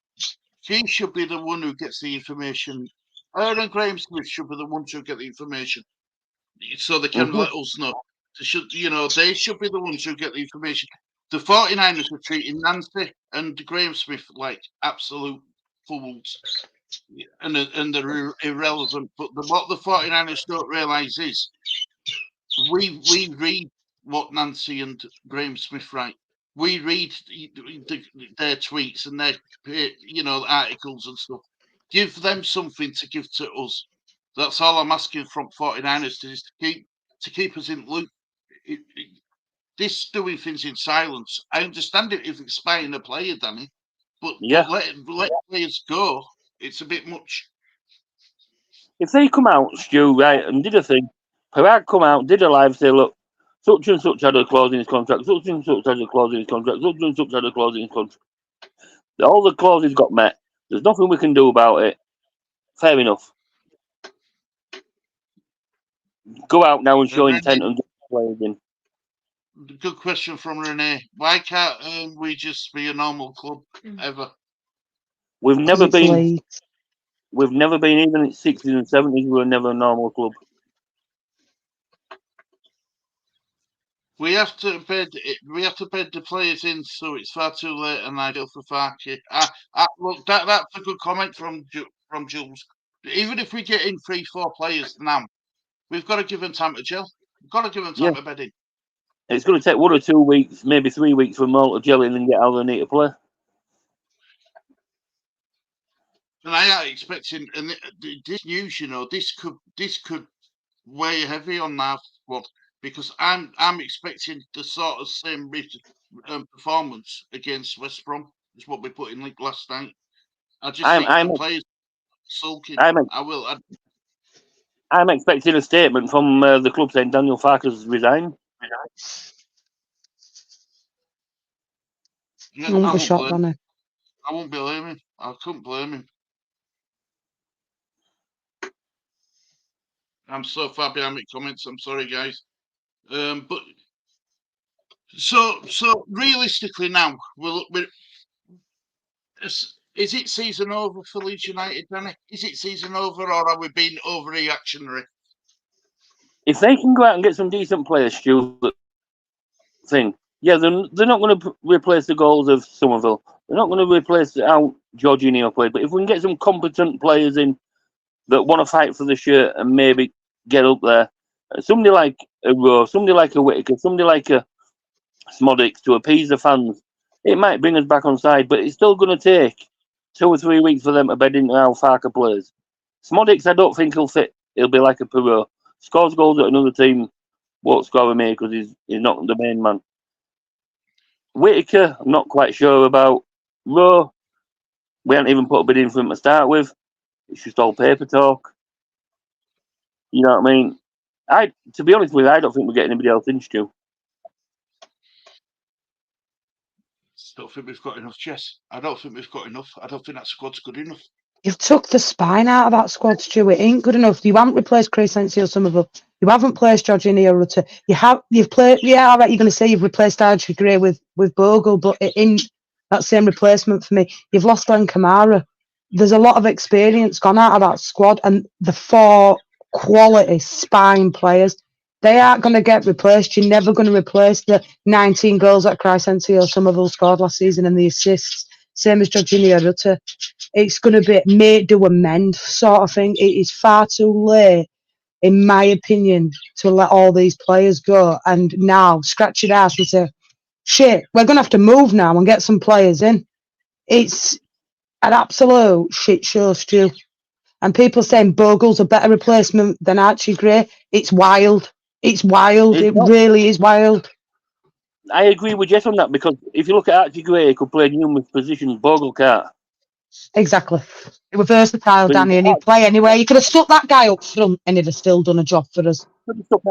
She should be the one who gets the information. Her and Graham Smith should be the ones who get the information, so they can let us know. They should be the ones who get the information. The 49ers are treating Nancy and Graham Smith like absolute fools, and they're irrelevant. But what the 49ers don't realise is we read what Nancy and Graham Smith write. We read their tweets and their articles and stuff. Give them something to give to us. That's all I'm asking from 49ers is to keep us in loop. This doing things in silence. I understand it if it's spying a player, Danny, but let players go. It's a bit much. If they come out, Stu, right, and did a thing, Parag come out, did a live, say, look, such and such had a clause in his contract, such and such had a clause in his contract, such and such had a clause in his contract. All the clauses got met. There's nothing we can do about it. Fair enough. Go out now and show intent and play again. Good question from Renee. Why can't we just be a normal club ever? We've never It's been. Leeds. We've never been, even in 60s and 70s. We were never a normal club. We have to bed the players in, so it's far too late and ideal for Farke. Look, that's a good comment from Jules. Even if we get in 3-4 players now, we've got to give them time to gel. We've got to give them time to bed in. It's going to take 1 or 2 weeks, maybe 3 weeks for them all to gel in and get how they need to play. And I am expecting, and this news, this could weigh heavy on our squad, because I'm expecting the sort of same performance against West Brom as what we put in last night. I just think the players sulking. I'm expecting a statement from the club saying Daniel Farke's resigned. Yeah, I won't be shocked, Danny. I won't blame him. I couldn't blame him. I'm so far behind my comments. I'm sorry, guys. But so realistically now, is it season over for Leeds United, Danny? Is it season over, or are we being overreactionary? If they can go out and get some decent players, Stu, they're not going to replace the goals of Somerville. They're not going to replace how Jorginho played. But if we can get some competent players in that want to fight for the shirt and maybe get up there, somebody like a Rowe, somebody like a Whittaker, somebody like a Smodics to appease the fans, it might bring us back on side. But it's still going to take 2 or 3 weeks for them to bed into how Farke plays. Smodics, I don't think he'll fit. He'll be like a Perot. Scores goals at another team, won't score him here because he's not the main man. Whittaker, I'm not quite sure about. Rowe, we haven't even put a bid in for him to start with. It's just all paper talk. You know what I mean? To be honest with you, I don't think we're getting anybody else in, Stu. I don't think we've got enough, Jess. I don't think we've got enough. I don't think that squad's good enough. You've took the spine out of that squad, Stu. It ain't good enough. You haven't replaced Crescencio Somerville. You haven't replaced Jorginho Rutter. You've played. Yeah, all right. You're going to say you've replaced Archie Gray with Bogle, but in that same replacement for me, you've lost Glenn Kamara. There's a lot of experience gone out of that squad, and the 4 quality spine players, they aren't going to get replaced. You're never going to replace the 19 goals that Crescencio Somerville scored last season and the assists. Same as Jorginho Rutter. It's going to be made to amend sort of thing. It is far too late, in my opinion, to let all these players go and now scratch your ass and say, shit, we're going to have to move now and get some players in. It's an absolute shit show, Stu. And people saying Bogle's a better replacement than Archie Gray. It's wild. It's wild. It really is wild. I agree with Jess on that, because if you look at Archie Gray, he could play numerous positions. Bogle can't. Exactly. He was versatile, Danny, and he'd play anywhere. You could have stuck that guy up front and he'd have still done a job for us. Could have stuck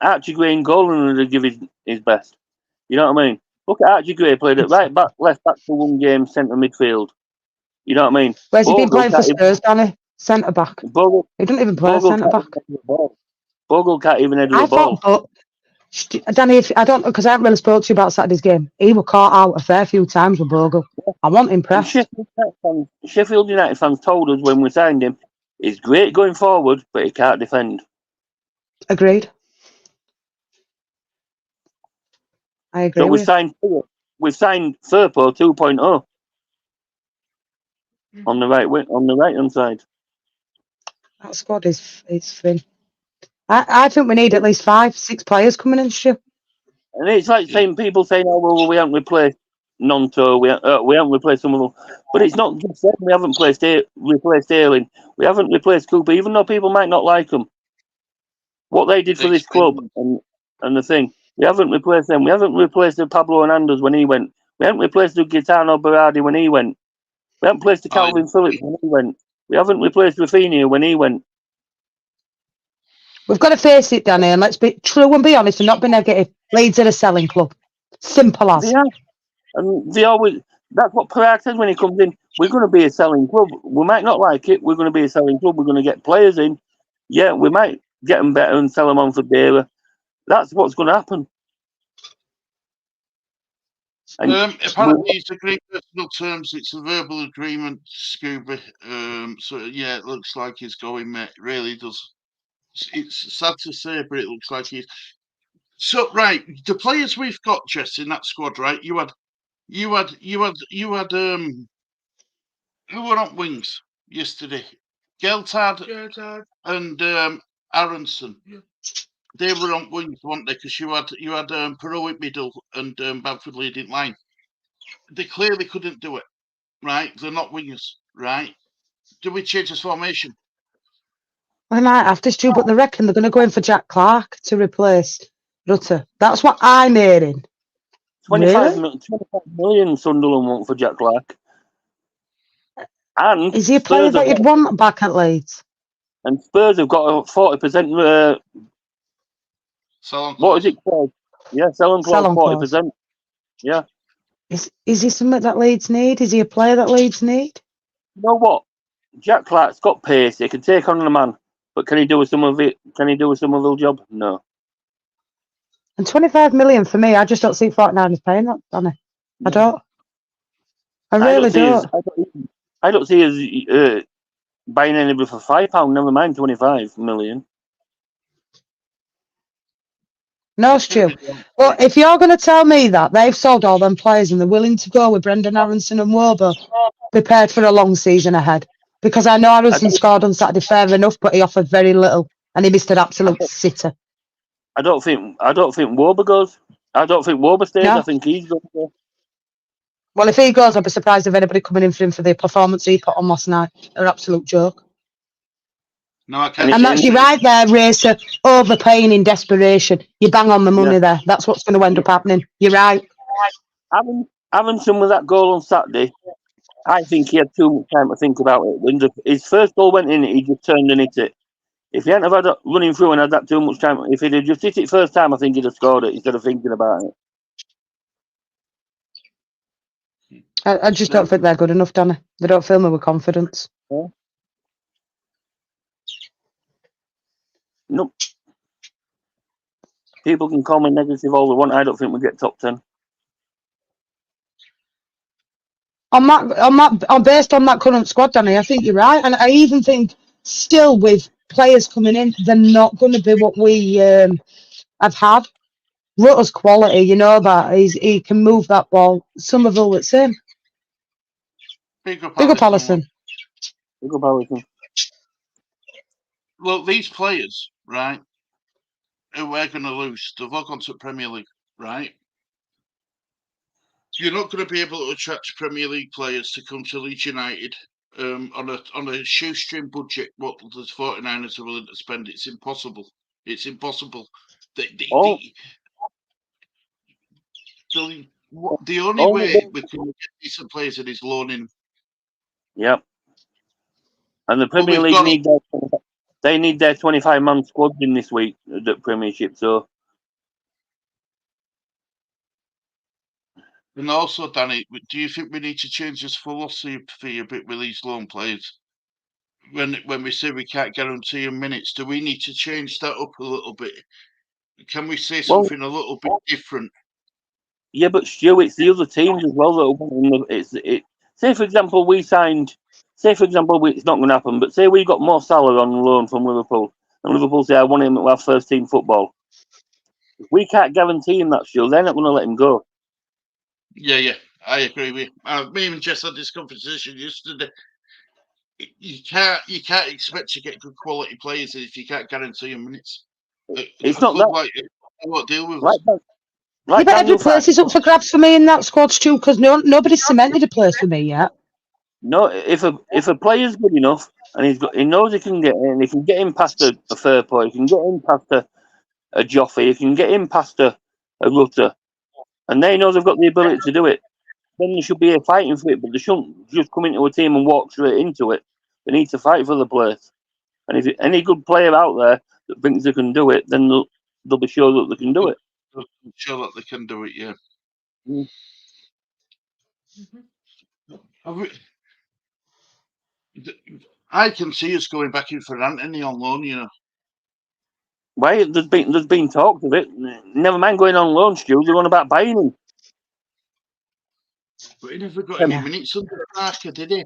Archie Gray in goal and he'd give his best. You know what I mean? Look at Archie Gray, played at right back, left back for one game, centre midfield. You know what I mean? Where's he been playing for Spurs, Danny? Centre back. He doesn't even play centre back. Bogle can't even head the ball. Danny, I don't know, because I haven't really spoke to you about Saturday's game. He was caught out a fair few times with Bogle. I wasn't impressed. Sheffield United fans told us when we signed him, he's great going forward, but he can't defend. Agreed. I agree. So we've signed Firpo 2.0 on the right hand side. That squad is thin. I think we need at least 5-6 players coming in, Stu. And it's like people saying, "Oh well, we haven't replaced Nonto, we haven't replaced some of them." But it's not just them. We haven't replaced Ayling. We haven't replaced Cooper, even though people might not like them. What they did for this club and the thing, we haven't replaced them. We haven't replaced the Pablo Hernandez when he went. We haven't replaced the Gaetano Berardi when he went. We haven't replaced the Calvin Phillips when he went. We haven't replaced Rafinha when he went. We've got to face it, Danny, and let's be true and be honest and not be negative. Leeds are a selling club. Simple as. They are. And That's what Prague says when he comes in. We're going to be a selling club. We might not like it. We're going to be a selling club. We're going to get players in. Yeah, we might get them better and sell them on for dearer. That's what's going to happen. And Apparently, he's agreed personal terms. It's a verbal agreement, Scooby. So yeah, it looks like he's going, mate. It really does. It's sad to say, but it looks like he's. So right, the players we've got, Jess, in that squad, right? You had who were on wings yesterday? Geltard Yeah, and Aronson. Yeah. They were on wings, weren't they? Because you had Perot in middle and Bamford leading line. They clearly couldn't do it, right? They're not wingers, right? Do we change this formation? We might have to, Stu, but they reckon they're going to go in for Jack Clark to replace Rutter. That's what I'm hearing. 25 Really? 25 million Sunderland want for Jack Clark. And Is he a player that you'd want back at Leeds? And Spurs have got a 40%. What is it called? Yeah, sell-on clause 40%. Yeah. Is he something that Leeds need? Is he a player that Leeds need? You know what? Jack Clark's got pace. He can take on a man, but can he do some of it? Can he do a Somerville job? No. And 25 million for me, I just don't see 49ers paying that, Danny. I don't. I really don't. I don't see us buying anybody for £5. Never mind 25 million. No, Stu. Well, if you're going to tell me that they've sold all them players and they're willing to go with Brendan Aronson and Wobo, prepared for a long season ahead. Because I know Aronson scored on Saturday, fair enough, but he offered very little and he missed an absolute sitter. I don't think Wobo goes. I don't think Wobo stays. No. I think he's going to go. Well, if he goes, I'd be surprised if anybody coming in for him for the performance he put on last night. An absolute joke. No, I can't. And that's you right there, Racer. Overpaying in desperation. You bang on the money there. That's what's going to end up happening. You're right. Having some of that goal on Saturday, I think he had too much time to think about it. When his first goal went in, he just turned and hit it. If he hadn't have had running through and had that too much time, if he'd have just hit it first time, I think he'd have scored it instead of thinking about it. I just don't think they're good enough, Danny. They don't fill me with confidence. Yeah. Nope. People can call me negative all they want. I don't think we get top 10. Based on that current squad, Danny, I think you're right. And I even think still with players coming in, they're not going to be what we have had. Rutter's quality, you know that. He can move that ball. Somerville, it's him. Big up Allison. Big up Allison. Look, these players, right, who we're going to lose, they've all gone to the Premier League, right? You're not going to be able to attract Premier League players to come to Leeds United on a shoestring budget. What the 49ers are willing to spend, it's impossible. It's impossible. The only way we can get decent players is loaning. Yep. And the Premier League need their 25-man squad in this week, the Premiership. So. And also, Danny, do you think we need to change this philosophy a bit with these loan players? When we say we can't guarantee them minutes, do we need to change that up a little bit? Can we say something a little bit different? Yeah, but Stu, it's the other teams as well that say, for example, we signed. Say, for example, it's not going to happen, but say we got more Salah on loan from Liverpool, and Liverpool say, I want him to have first-team football. If we can't guarantee him that, Stu, they're not going to let him go. Yeah, I agree with you. Me and Jess had this conversation yesterday. You can't expect to get good quality players if you can't guarantee them minutes. It's not that. Like, I won't deal with it. Yeah, but every place is up for grabs for me in that squad, Stu, because nobody's cemented a place for me yet. No, if a player's good enough and he knows he can get in, he can get him past a fair play, he can get him past a Joffrey, he can get him past a Rutter, and they know they've got the ability to do it, then they should be fighting for it, but they shouldn't just come into a team and walk straight into it. They need to fight for the place. And if any good player out there that thinks they can do it, then they'll be sure that they can do it. Sure that they can do it, yeah. Mm. I can see us going back in for Anthony on loan, you know. Why? There's been talk of it. Never mind going on loan, Stu. They're on about buying him. But he never got Um, any minutes under Parker, did he?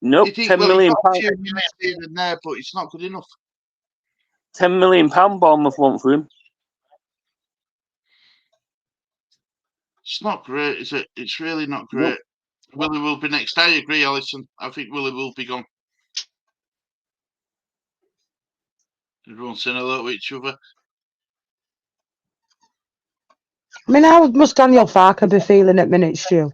Nope. You think, £10 well, he million. got a few minutes here and there, but it's not good enough. £10 million Bournemouth want for him. It's not great, is it? It's really not great. Nope. Willie will be next. I agree, Alison. I think Willie will be gone. Everyone's saying hello to each other. I mean, how must Daniel Farker be feeling at minutes, Stu?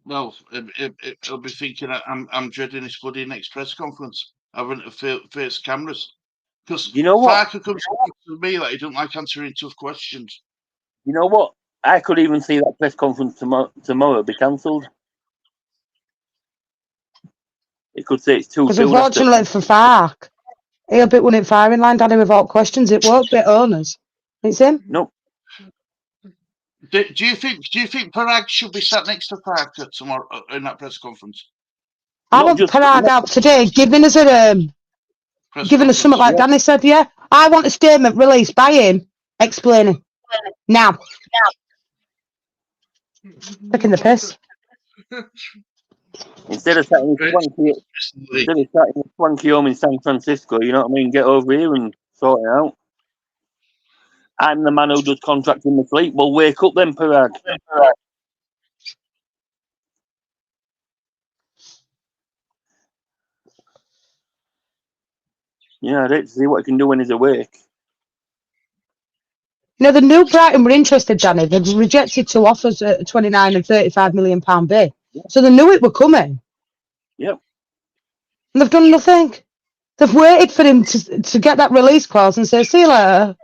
Well, he'll be thinking I'm dreading this bloody next press conference. I wouldn't have faced cameras. Because You know what? Farker comes to me like he don't like answering tough questions. You know what? I could even see that press conference tomorrow be cancelled. It could say it's too Because soon. unfortunately for Fark, he'll be winning firing line, Danny, without questions. It won't be owners. It's him. Nope. Do you think Parag should be sat next to Farker tomorrow in that press conference? I want Parag out today, giving us something like Danny said. Yeah, I want a statement released by him explaining now. Taking the piss. Instead of sitting in swanky home in San Francisco, you know what I mean? Get over here and sort it out. I'm the man who does contracting the fleet. Well, wake up then, Parag. Yeah, I'd hate to see what he can do when he's awake. You know, the new Brighton were interested, Danny. They'd rejected 2 offers at 29 and £35 million bid. Yeah. So they knew it were coming. Yep. And they've done nothing. They've waited for him to get that release clause and say, see you later.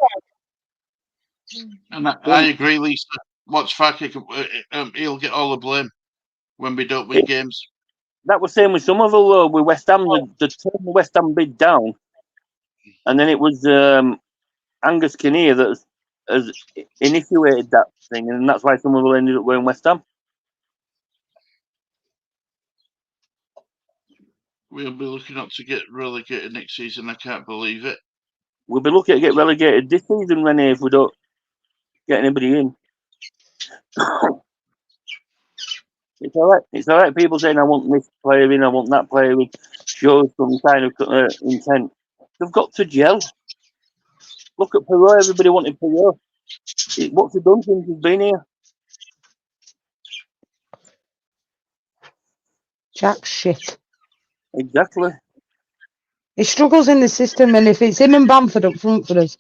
And I agree, Lisa. Watch Farker. He'll get all the blame when we don't win games. That was same with Somerville, though, with West Ham. The turned the West Ham bid down. And then it was Angus Kinnear that has initiated that thing, and that's why Somerville ended up going West Ham. We'll be looking up to get relegated next season. I can't believe it. We'll be looking to get relegated this season, Renee, if we don't get anybody in. It's all right. It's all right. People saying, I want this player in, I want that player in, shows some kind of intent. They've got to gel. Look at Perot. Everybody wanted Perot. What's he done since he's been here? Jack shit. Exactly. He struggles in the system, and if it's him and Bamford up front for us,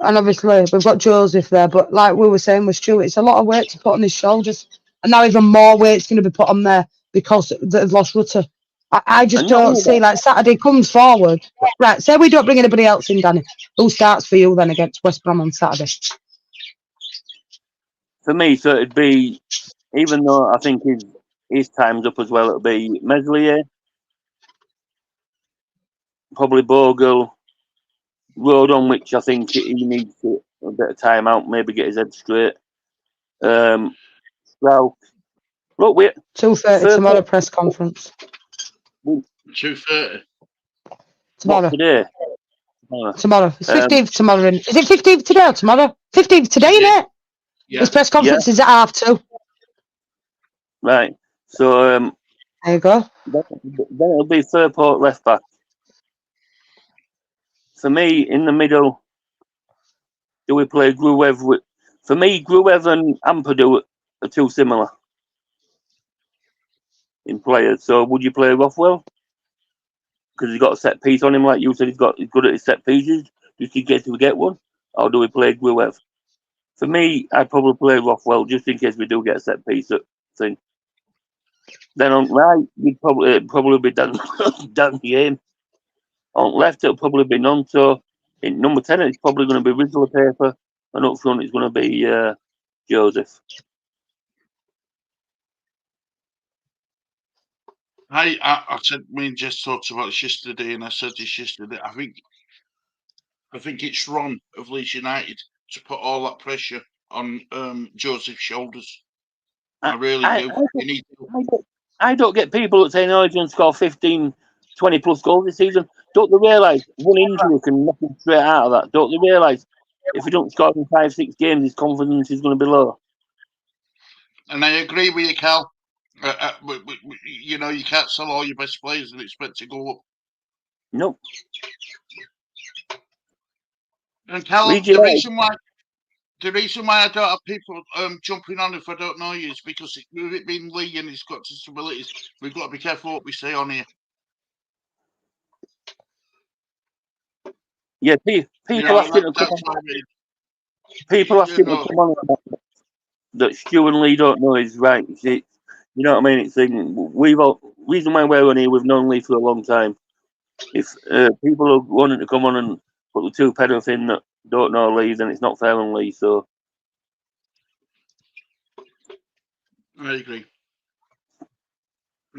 and obviously we've got Joseph there, but like we were saying with Stuart, it's a lot of weight to put on his shoulders. And now even more weight's going to be put on there because they've lost Rutter. I just don't see, like, Saturday comes forward. Right, say we don't bring anybody else in, Danny. Who starts for you then against West Brom on Saturday? For me, so it'd be, even though I think his time's up as well, it'll be Meslier, probably Bogle, Rodon, which I think he needs a bit of time out, maybe get his head straight. Well, look, 2:30 tomorrow press conference. 2:30 tomorrow. Today? Tomorrow. It's 15th tomorrow. Is it 15th today or tomorrow? 15th today, isn't it? Yeah. This press conference is at 2:30. Right. So there you go. Then it'll be Fairport left back. For me, in the middle, do we play Gruev with? For me, Gruev and Ampadu are too similar in players. So would you play Rothwell? Because he's got a set piece on him, like you said, he's good at his set pieces, just in case we get one. Or do we play Gruev? For me, I'd probably play Rothwell just in case we do get a set piece thing. Then on right, you'd probably be Dan Game. On left, it'll probably be Nonto. In number 10, it's probably going to be Rizzler Paper. And up front, it's going to be Joseph. I said, me and Jess talked about this yesterday, and I said this yesterday. I think it's wrong of Leeds United to put all that pressure on Joseph's shoulders. I really I, do. I, You need to. I don't get people that saying, oh, he's going to score 15, 20 plus goals this season. Don't they realise one injury can knock him straight out of that? Don't they realise if he don't score in 5-6 games, his confidence is going to be low? And I agree with you, Cal. You know, you can't sell all your best players and expect to go up. Nope. And Cal, Leeds the United. reason why I don't have people jumping on if I don't know you is because with it being Lee and he's got disabilities, we've got to be careful what we say on here. Yeah, people You know, asking to come that's on. why we, People asking know, to come on that Stu and Lee don't know is right. You know what I mean? It's reason why we're on here. We've known Lee for a long time. If people are wanting to come on and put the two pedals in that don't know Lee, then it's not fair on Lee. So I agree.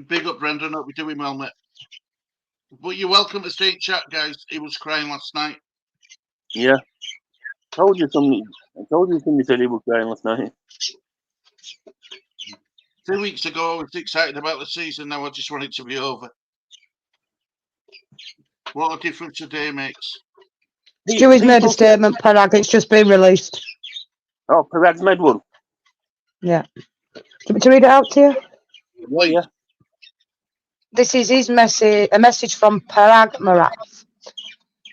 Big up, Brendan. Hope we're doing well, mate. But you're welcome to stay in chat, guys. He was crying last night. yeah, I told you somebody said he was crying last night. 2 weeks ago, I was excited about the season. Now I just want it to be over. What a difference a day makes. Stewie's made a statement, Parag. It's just been released. Oh, Parag's made one. Yeah. Do you want me to read it out to you? Yeah. This is his message, a message from Parag Maratz.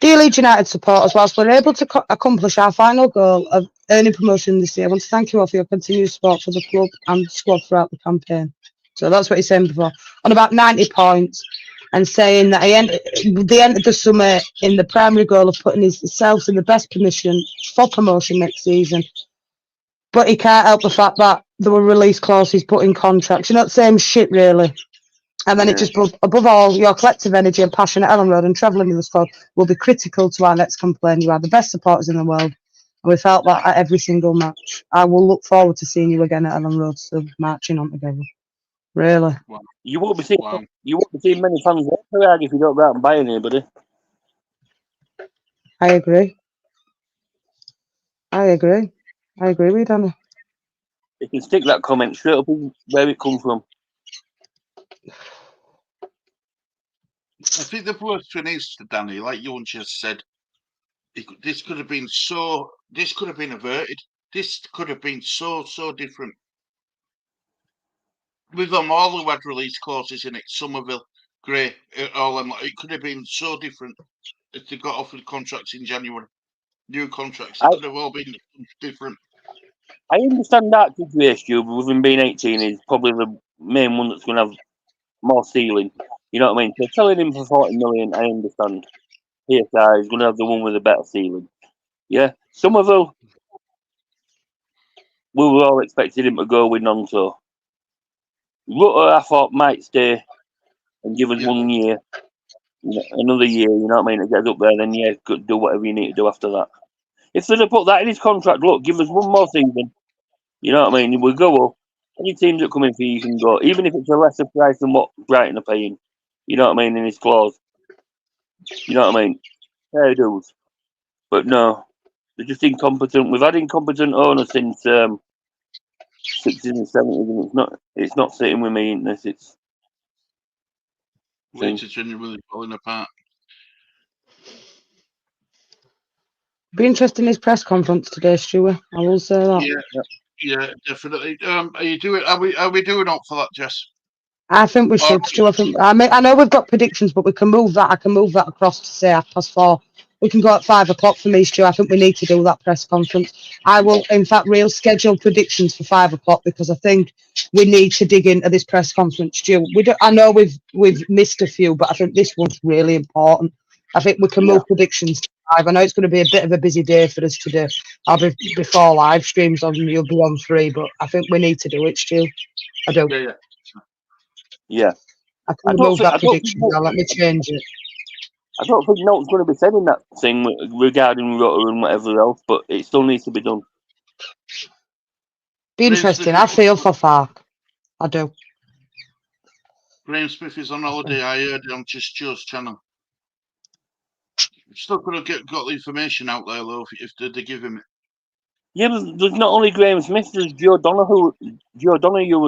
Dear Leeds United supporters, whilst we're able to accomplish our final goal of earning promotion this year, I want to thank you all for your continued support for the club and squad throughout the campaign. So that's what he's saying before. On about 90 points, and saying that he entered the summer in the primary goal of putting himself in the best position for promotion next season. But he can't help the fact that there were release clauses put in contracts. You're not the same shit, really. And then it just, above all, your collective energy and passion at Ellen Road and travelling with the squad will be critical to our next campaign. You are the best supporters in the world. And we felt that at every single match. I will look forward to seeing you again at Ellen Road, so marching on together. Really. Wow. You won't be seeing many fans there, Parag, if you don't go out and buy anybody. I agree. I agree with you, Danny. You can stick that comment straight up in where it comes from. I think the worst thing is, Danny, like you just said, this could have been averted. This could have been so different. With them all who had release clauses in it, Somerville, Gray, all them, it could have been so different if they got offered contracts in January. New contracts, it could have all been different. I understand that situation, but with him being 18 is probably the main one that's going to have more ceiling. You know what I mean? So selling him for 40 million, I understand. PSI is going to have the one with a better ceiling. Yeah. Somerville, we were all expecting him to go with Nonto. Rutter, I thought, might stay and give us 1 year. Another year, you know what I mean? It gets up there, then yeah, could do whatever you need to do after that. If they'd have put that in his contract, look, give us 1 more season. You know what I mean? We'll go up. Any teams that come in for you can go, even if it's a lesser price than what Brighton are paying. You know what I mean? In his clause. You know what I mean? Fair dues. But no, they're just incompetent. We've had incompetent owners since 60s and 70s, and it's not sitting with me in this. It's Leeds are genuinely falling apart. Be interesting in his press conference today, Stuart. I will say that. Yeah, definitely. Are we doing up for that, Jess? I think we should, Stuart. I know we've got predictions, but we can move that. I can move that across to say 4:30. We can go at 5 o'clock for me, Stu. I think we need to do that press conference. I will, in fact, schedule predictions for 5 o'clock because I think we need to dig into this press conference, Stu. I know we've missed a few, but I think this one's really important. I think we can move predictions to 5. I know it's going to be a bit of a busy day for us today. I'll be before live streams on. You'll be on 3, but I think we need to do it, Stu. I do. Yeah. I can move that prediction now. Let me change it. I don't think Note's going to be saying that thing regarding Rutter and whatever else, but it still needs to be done. Be interesting. I feel for Fark. I do. Graham Smith is on holiday. I heard it on just Joe's channel. Still could have got the information out there, though, if they give him it. Yeah, but there's not only Graham Smith, there's Joe Donoghue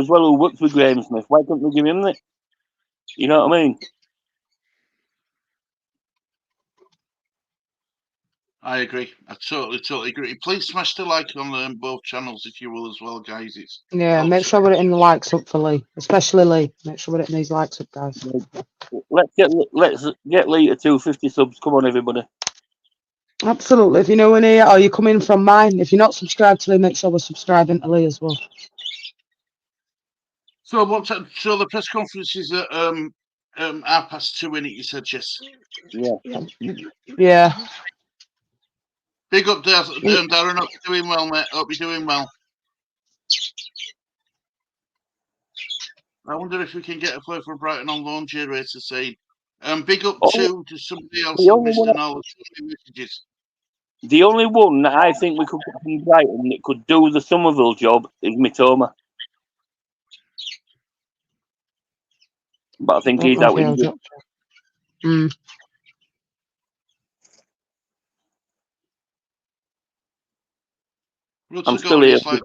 as well, who works with Graham Smith. Why couldn't they give him that? You know what I mean? I agree. I totally agree. Please smash the like on both channels if you will as well, guys. It's Yeah, make sure we're hitting the likes up for Lee, especially Lee. Make sure we're hitting these likes up, guys. Let's get Lee to 250 subs. Come on, everybody. Absolutely. If you know in here or you're coming from mine, if you're not subscribed to Lee, make sure we're subscribing to Lee as well. So the press conference is at 2:30 in it, you said, Jess. Yeah. Big up Darren, hope you're doing well, mate. Hope you're doing well. I wonder if we can get a play from Brighton on loan, J Racer saying. Big up to somebody else who missed all the messages. The only one that I think we could get from Brighton that could do the Somerville job is Mitoma. But I think he's out injured. I'm still here. Like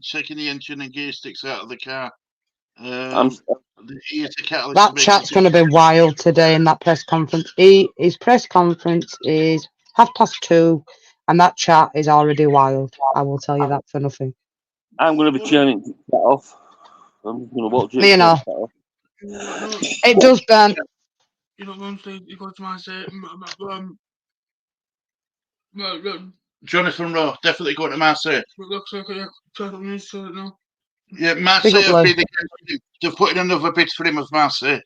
taking the engine and gear sticks out of the car. That chat's going to be wild today in that press conference. His press conference is 2:30, and that chat is already wild. I will tell you that for nothing. I'm going to be turning that off. I'm just going to watch it. You know, it does, Ben. You know, Wednesday, you go to my say, Jonathan Rowe, definitely going to Marseille. Looks like yeah, Marseille have been they've put in another bid for him of Marseille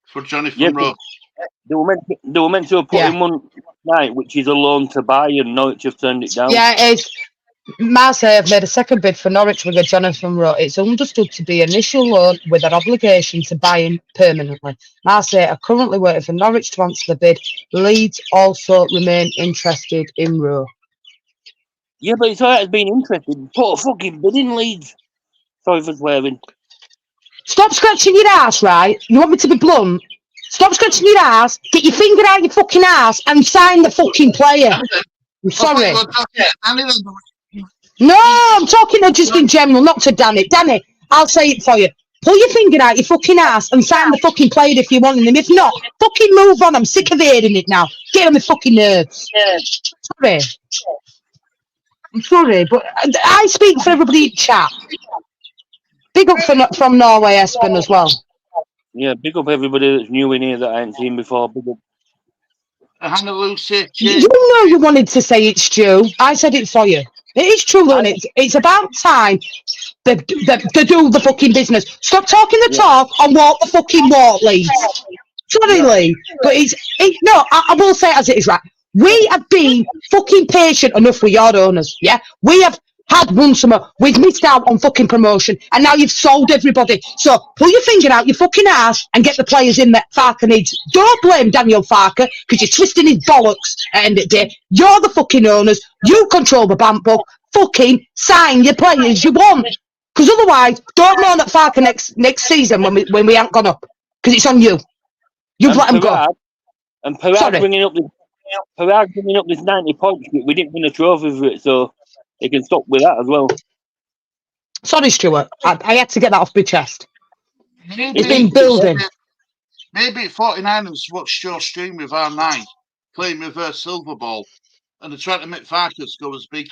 for Jonathan Rowe. They were meant to have put him one night, which is a loan to Bayern. Norwich have turned it down. Yeah, it's Marseille have made a second bid for Norwich with a Jonathan Rowe. It's understood to be initial loan with an obligation to buy him permanently. Marseille are currently waiting for Norwich to answer the bid. Leeds also remain interested in Rowe. Yeah, but it's alright as being interested. Put a fucking bid in, Leeds. Sorry for swearing. Stop scratching your ass, right? You want me to be blunt? Stop scratching your ass, get your finger out your fucking ass and sign the fucking player. I'm sorry. No, I'm talking to just in general, not to Danny. Danny, I'll say it for you. Pull your finger out your fucking ass and sign the fucking player if you want him. If not, fucking move on. I'm sick of hearing it now. Get on my fucking nerves. Sorry. I'm sorry, but I speak for everybody in chat. Big up from Norway, Espen, as well. Yeah, big up everybody that's new in here that I ain't seen before. Big up. Hannah Lucy. You know you wanted to say it's Stu. I said it for you. It is true, and it's about time they do the fucking business. Stop talking the talk and walk the fucking walk, Lee. Sorry, Lee, but no, I will say it as it is, right? We have been fucking patient enough with your owners, yeah? We have had one summer, we've missed out on fucking promotion, and now you've sold everybody. So pull your finger out your fucking ass and get the players in that Farker needs. Don't blame Daniel Farker, because you're twisting his bollocks at the end of the day. You're the fucking owners. You control the bank book. Fucking sign your players you want. Because otherwise, don't moan at Farker next season when we ain't gone up. Because it's on you. You've let him go. And Perard bringing up this 90 points, we didn't win a trophy for it, so he can stop with that as well. Sorry, Stuart. I had to get that off my chest. It's been building. Maybe 49ers watched your stream with R9 playing reverse silver ball, and they're trying to make Farkas go as big.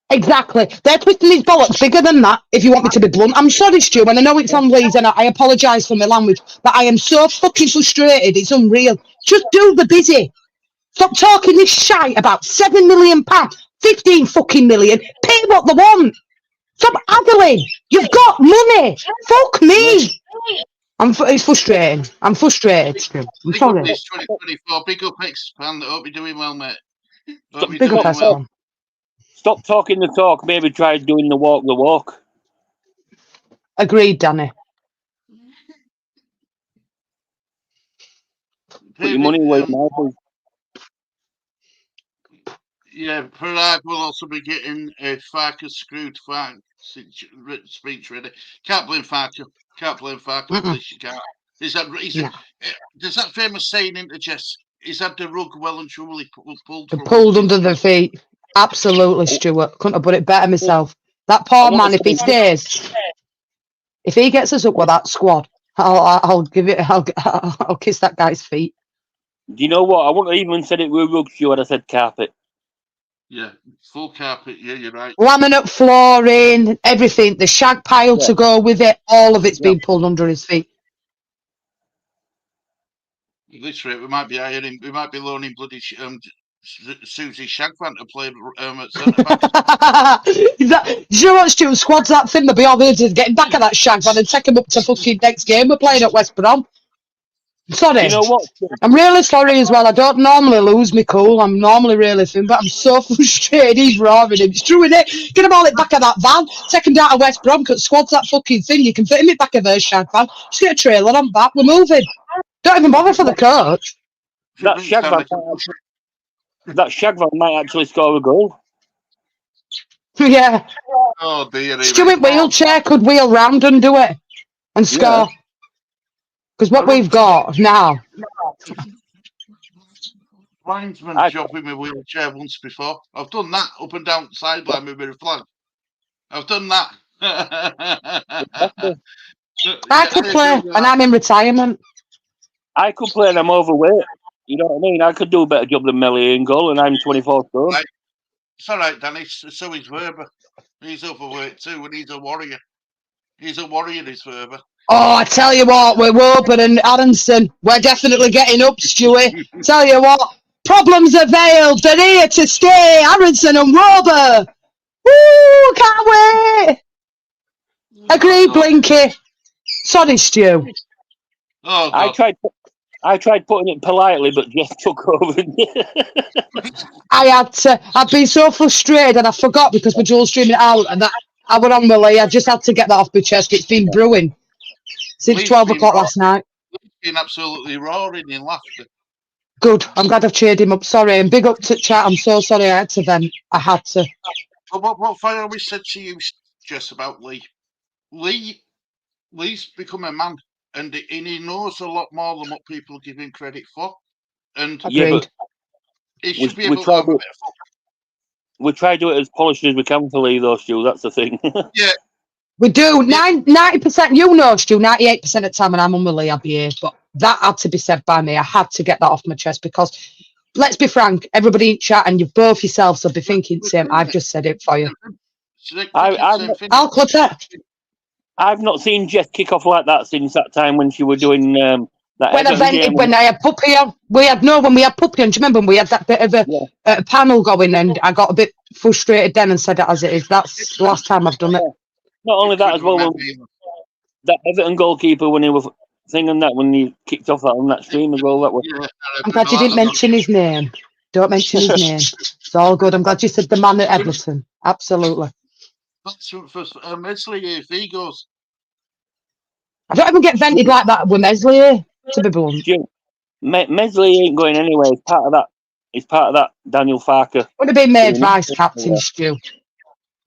Exactly. They're twisting his bollocks bigger than that, if you want me to be blunt. I'm sorry, Stu, and I know it's on Leeds, and I apologise for my language, but I am so fucking frustrated. It's unreal. Just do the busy. Stop talking this shite about £7 million, 15 fucking million. Pay what they want. Stop haggling. You've got money. Fuck me. It's frustrating. I'm frustrated, Stu. I'm sorry. Big up this 2024. Big up X-Pan. I hope you're doing well, mate. Big up X-Pan. Stop talking the talk. Maybe try doing the walk. Agreed, Danny. Put your money away now. Yeah, Parag will also be getting a Farker screwed speech ready. Can't blame Farker. Please, you can't. There's that famous saying into Jess? Is that the rug well and truly pulled under the feet? Absolutely, Stuart. Couldn't have put it better myself. That I poor want man, to if he say, stays, if he gets us up with that squad, I'll give it. I'll kiss that guy's feet. do you know what? I wouldn't have even said it with rug shoe had I said carpet. Yeah, full carpet. Yeah, you're right. Laminate flooring, everything, the shag pile Yeah. to go with it, all of it's Yeah. been pulled under his feet. At this rate, we might be hiring. We might be loaning bloody Susie Shagvan to play at centre back. Do you know what, Stuart? Squad's that thin, they'll be all there to getting back at that shag man and take him up to fucking next game. We're playing at West Brom. Do Sorry. you know what? I'm really sorry as well. I don't normally lose me cool. I'm normally really thin, but I'm so frustrated. He's roaring him. It's true, isn't it? Get him all it back of that van. Take him down to West Brom because squad's that fucking thing. You can fit him in back of her shag van. Just get a trailer on back. We're moving. Don't even bother for the coach. That Shagvan might actually score a goal. Yeah. Oh dear. Stuart Wheelchair could wheel round and do it and score. Because what we've got now. Linesman job with my wheelchair once before. I've done that up and down the sideline with my flag. I've done that. I could play, and I'm in retirement. I could play and I'm overweight. You know what I mean? I could do a better job than Melly in goal, and I'm 24 stone. Right. It's all right, Danny. So is Werber. He's overweight too, and he's a warrior. He's a warrior, is Werber. Oh, I tell you what, we're Woburn and Aronson. We're definitely getting up, Stewie. Tell you what, problems are veiled. They're here to stay. Aronson and Woburn. Woo, can't wait. Agree, Blinky. Sorry, Stu. Oh, God. I tried putting it politely, but Jeff took over. I had to. I've been so frustrated and I forgot because we're dual streaming it out and that I were on my way. I just had to get that off my chest. It's been brewing since Leeds 12 been o'clock last night. Been absolutely roaring in laughter. Good. I'm glad I've cheered him up. Sorry. And big up to chat. I'm so sorry I had to vent. I had to. But what I always said to you, Jess, about Lee. Lee's become a man, and he knows a lot more than what people give him credit for. And Yeah, but he should be able to have a bit of fun. We try to do it as polished as we can for Lee, though, Stu. That's the thing. Yeah. We do. 90%, you know, Stu, 98% of the time when I'm on with Lee, I'll be here. But that had to be said by me. I had to get that off my chest because, let's be frank, everybody in chat and you both yourselves will be thinking the same. I've just said it for you. I'll clip it. I've not seen Jess kick off like that since that time when she was doing that. When I vented, when I had Puppy on, when we had Puppy on, do you remember when we had that bit of a panel going and I got a bit frustrated then and said it as it is. That's the last time I've done it. Not only that as well, that Everton goalkeeper when he was singing that when he kicked off that on that stream as well. That was. I'm glad you didn't mention his name. Don't mention his name. It's all good. I'm glad you said the man at Everton. Absolutely. That's for Mesley if he goes. I don't even get vented like that with Mesley, to be blunt. Mesley ain't going anywhere. He's part of that Daniel Farker. Would have been made vice captain, Stu.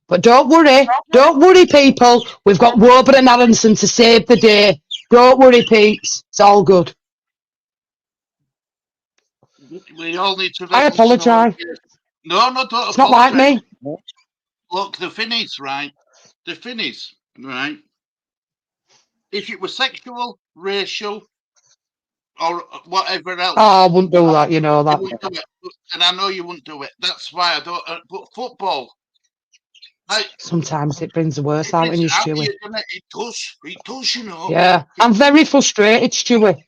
But don't worry, people. We've got Woburn and Aronson to save the day. Don't worry, peeps. It's all good. We all need to. I apologise. No, don't. It's not like me. Look, the Finnies, right? Right? If it was sexual, racial, or whatever else, I wouldn't do that. You know that. And I know you wouldn't do it. That's why I don't. But football. Sometimes it brings the worst out in you, Stewie. It does, you know. Yeah, I'm very frustrated, Stewie.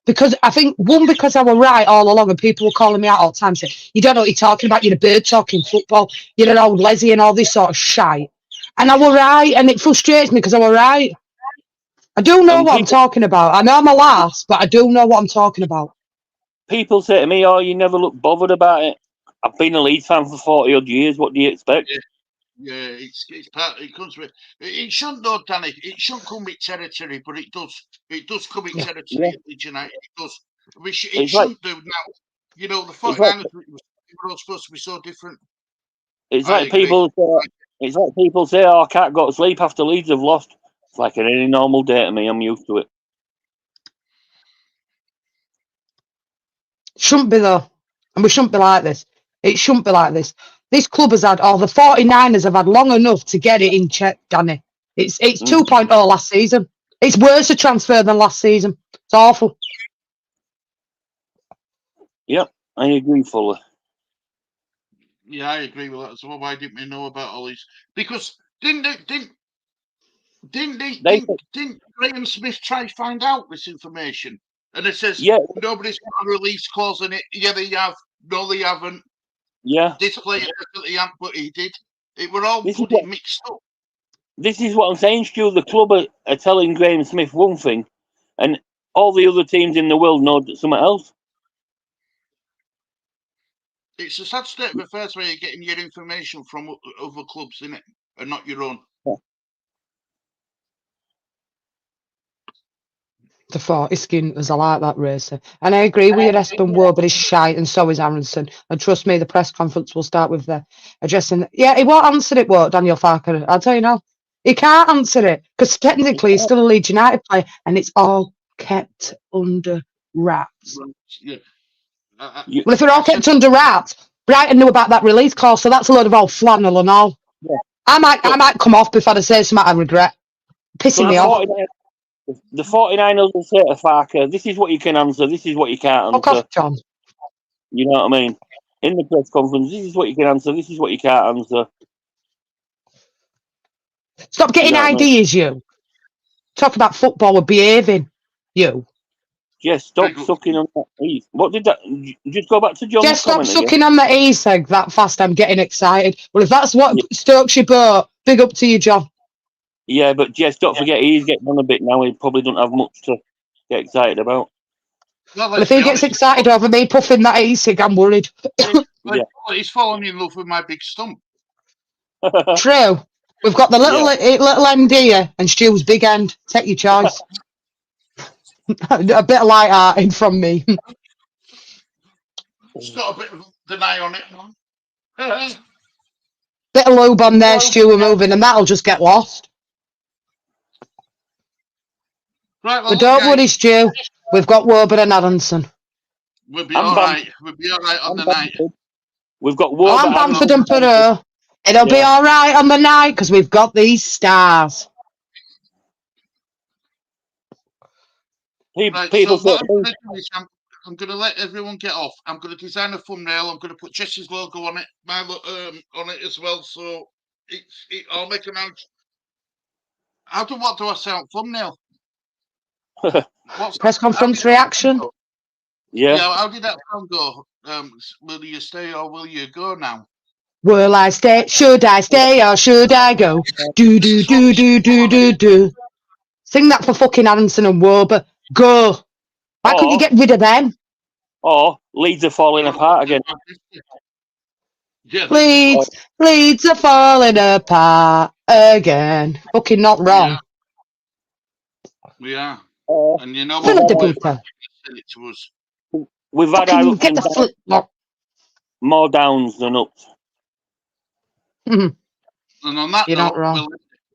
Because I think, because I was right all along and people were calling me out all the time saying, you don't know what you're talking about, you're a bird talking football, you're an old Leslie and all this sort of shite. And I was right, and it frustrates me because I was right. I do know what I'm talking about. I know I'm a lass, but I do know what I'm talking about. People say to me, oh, you never look bothered about it. I've been a Leeds fan for 40 odd years, what do you expect? Yeah, it's part. It comes with. It shouldn't, though, Danny. It shouldn't come with territory, but it does. It does come with territory. Yeah. It does. It shouldn't do now. You know, the 49ers were all supposed to be so different. It's like people say, "Oh, I can't go to sleep after Leeds have lost." It's like any normal day to me. I'm used to it. Shouldn't be though, and we shouldn't be like this. It shouldn't be like this. This club has had, or the 49ers have had long enough to get it in check, Danny. It's 2.0 last season. It's worse a transfer than last season. It's awful. Yep, I agree fully. Yeah, I agree with that as well. Why didn't we know about all these? Because didn't Graham Smith try to find out this information? And it says nobody's got a release clause in it. Yeah, they have. No, they haven't. Yeah. This player definitely haven't, but he did. It were all bloody mixed up. This is what I'm saying, Stu. The club are telling Graham Smith one thing, and all the other teams in the world know something else. It's a sad state of affairs where you're getting your information from other clubs, innit? And not your own. Yeah. The 40 skinners, I like that, Racer. And I agree with you, Espen Ward, but he's shite, and so is Aronson. And trust me, the press conference will start with the addressing. Yeah, he won't answer it, what, Daniel Farker? I'll tell you now. He can't answer it, because technically he's still a Leeds United player, and it's all kept under wraps. Yeah. Well, if it all kept under wraps, Brighton knew about that release clause, so that's a load of old flannel and all. Yeah. I might come off before I say something I regret. Pissing me off. The 49ers will say to Farker, this is what you can answer, this is what you can't answer. Fuck off, John. You know what I mean? In the press conference, this is what you can answer, this is what you can't answer. Stop getting ideas, you. Talk about football and behaving, you. Yes, stop sucking on that ease. What did that? Just go back to John's Just stop comment sucking again. on the e-cig that fast. I'm getting excited. Well, if that's what stokes your boat, big up to you, John. Yeah, but Jess, don't forget, he's getting on a bit now. He probably don't have much to get excited about. Well, if he gets excited over me puffing that e-cig, I'm worried. He's fallen in love with my big stump. True. We've got the little end here and Stu's big end. Take your choice. A bit of light-hearted from me. It's got a bit of deny on it. Bit of lube on there, Stu, we're moving, and that'll just get lost. Right, well, but don't worry, Stu. We've got Warburton and Aronson. We'll be all right. We'll be all right on the night. We've got Warburton. I'm Bamford and Peru. It'll be all right on the night because we've got these stars. Right, so what I'm going to let everyone get off. I'm going to design a thumbnail. I'm going to put Jesse's logo on it, my on it as well. So I'll make an out. What do I say on thumbnail? Press conference reaction. Yeah. How did that sound go? Will you stay or will you go now? Will I stay? Should I stay or should I go? Do do do do do do do. Sing that for fucking Aronson and Warburton. Go. Why couldn't you get rid of them? Leeds are falling apart again. Leeds are falling apart again. Fucking not wrong. We are. And you know what? It to us. We've had more downs than ups. Mm-hmm. And on that You're note, not wrong.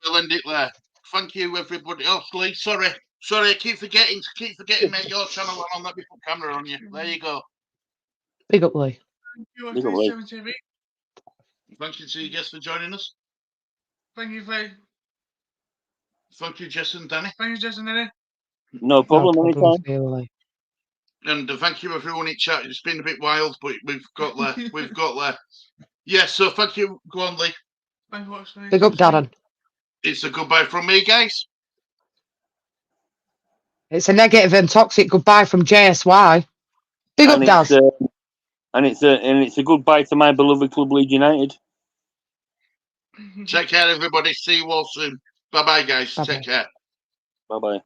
we'll end it there. Thank you, everybody. Oh, Lee, sorry, I keep forgetting, mate. Your channel and I'll let me put camera on you. There you go. Big up, Lee. Thank you, Thank you to you guests for joining us. Thank you, Faye. Thank you, Jess and Danny. Thank you, Jess and Danny. No problem, anytime. And thank you, everyone in chat. It's been a bit wild, but we've got there. We've got there. Yes, so thank you. Go on, Lee. Thank you for watching. Big up, Darren. It's a goodbye from me, guys. It's a negative and toxic goodbye from JSY. Big up, Daz. And it's a goodbye to my beloved club, Leeds United. Take care, everybody. See you all soon. Bye-bye, guys. Bye-bye. Take care. Bye-bye.